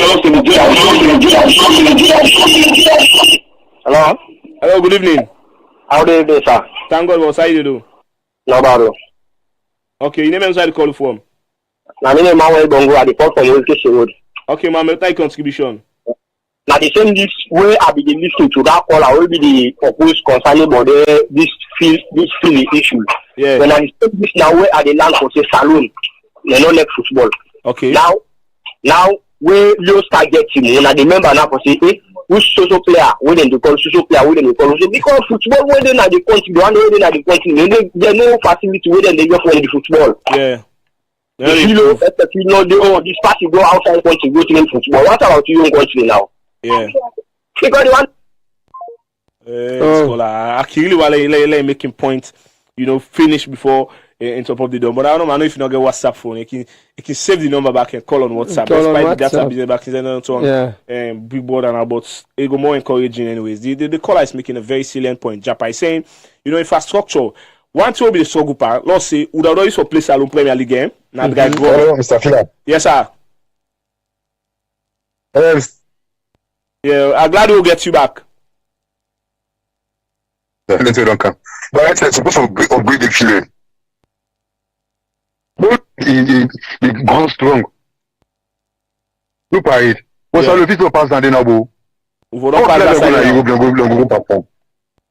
Hello, good evening. How do you do, sir? Thank God, what you do? No bad. Okay, you name inside the call form. Now, my name is Bongo at the port from Education Road. Okay, ma'am, take contribution. Now, the same this way I be listening to that call, I will be the proposed concerning about this FILA issue. Yeah. When I speak this now, where are the land for say saloon? They don't like football. Okay. Now, where you start getting, when I remember now for say, which social player, when they call social player, when they call because football, when they are the country, the one when they are the country, they no facility where they get for the football. Yeah. You know, this party go outside country, go to the football. What about your own country now? Yeah. Because the one. Akili wale making point, finish before in top of the door. But I don't know if you not get WhatsApp phone. You can save the number back and call on WhatsApp. Despite the data business back in big board and about it go more encouraging anyways. The caller is making a very salient point. Japa is saying, infrastructure. One to be the struggle part. Let's say would have always place alone Premier League game. Now the guy go. Hello, Mr. FILA. Yes, sir. Yes. Yeah, I'm glad we'll get you back. Definitely don't come. But I said supposed to upgrade the FILA. But it gone strong. Look at it. What's all the people pass down the now? Go perform.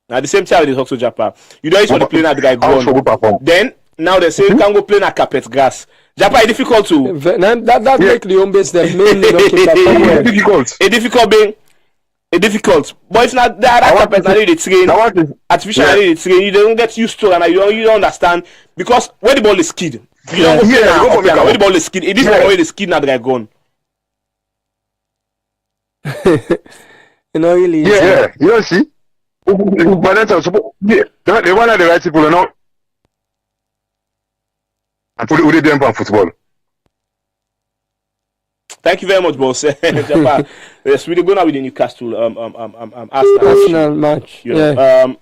At the same time, they talk to Japan. You don't want to play at the guy go. Then now they say you can go play at carpet grass. Japan is difficult to. That make the home base the mainly not to perform. Difficult. Difficult. But it's not that carpet. Now they train artificial. They train. You don't get used to and you don't understand because when the ball is skid, you don't go play now. When the ball is skid, it is not always the skid now the guy gone. Really. Yeah. You see. But that's also the one of the right people, and put it them for football. Thank you very much, boss. Japan. Yes, we're going out with the Newcastle Arsenal match. Are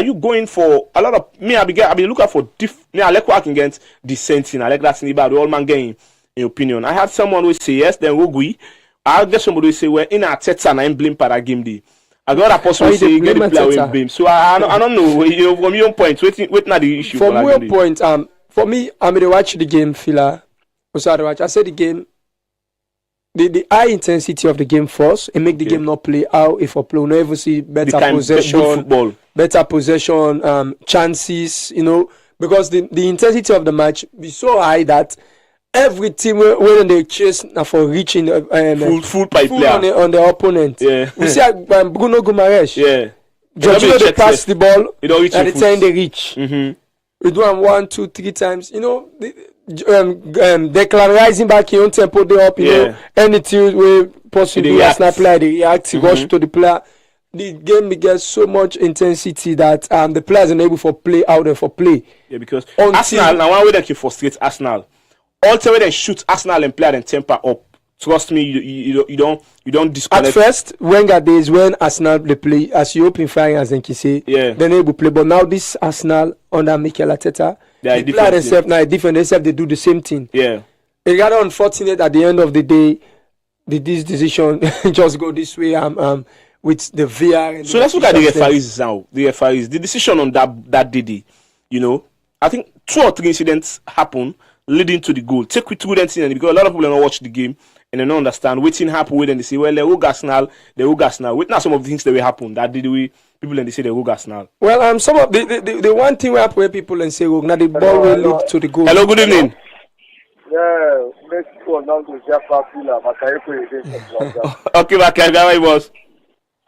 you going for a lot of me? I'll be looking for I like working against the Sentinel. I like that in the all man game. In opinion, I had someone who say yes, then Wogui. I get somebody who say we're in our Teta and I'm blame para game day. I got a person who say get the player with blame. So I don't know. From your point, wait not the issue. From your point, for me, I'm gonna watch the game, FILA. I said the game. The high intensity of the game first and make the game not play out if a play not even see better possession, chances, because the intensity of the match be so high that every team when they chase for reaching full pipe player on the opponent. Yeah. We see Bruno Guimaraes. Yeah. Jorginho they pass the ball and the time they reach. Mm-hmm. We do them 1, 2, 3 times. Declan rising back in own tempo they up. Anything we possibly Arsenal player they react, rush to the player. The game gets so much intensity that the players are able for play out there for play. Yeah, because Arsenal now one way they can frustrate Arsenal. All the way they shoot Arsenal and play and temper up. Trust me, you don't disconnect. At first, Wenger days when Arsenal they play as you open fire as Zenki say, then they will play. But now this Arsenal under Mikel Arteta, they play themselves now different. Themselves they do the same thing. Yeah, it got unfortunate at the end of the day. This decision just go this way. With the VR. So let's look at the referees now. The referees, the decision on that day, I think 2 or 3 incidents happen leading to the goal. Take with 2 incidents because a lot of people don't watch the game and they don't understand. Waiting happen with and they say, well, they will Arsenal. Wait now some of the things that will happen that did we people and they say they will Arsenal. Well, some of the one thing we happen where people and say, now the ball will lead to the goal. Hello, good evening. Yeah, Mexico now to Japan FILA, Okay, Bakari, boss.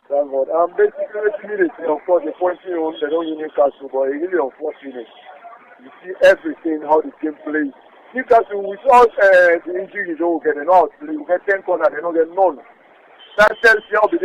Basically, of course, the pointing on they don't use Newcastle, but it's really unfortunate. You see everything, how the game plays. Newcastle, without the injuries, they will get an out. They will get 10 corners, they don't get none. That tells you how the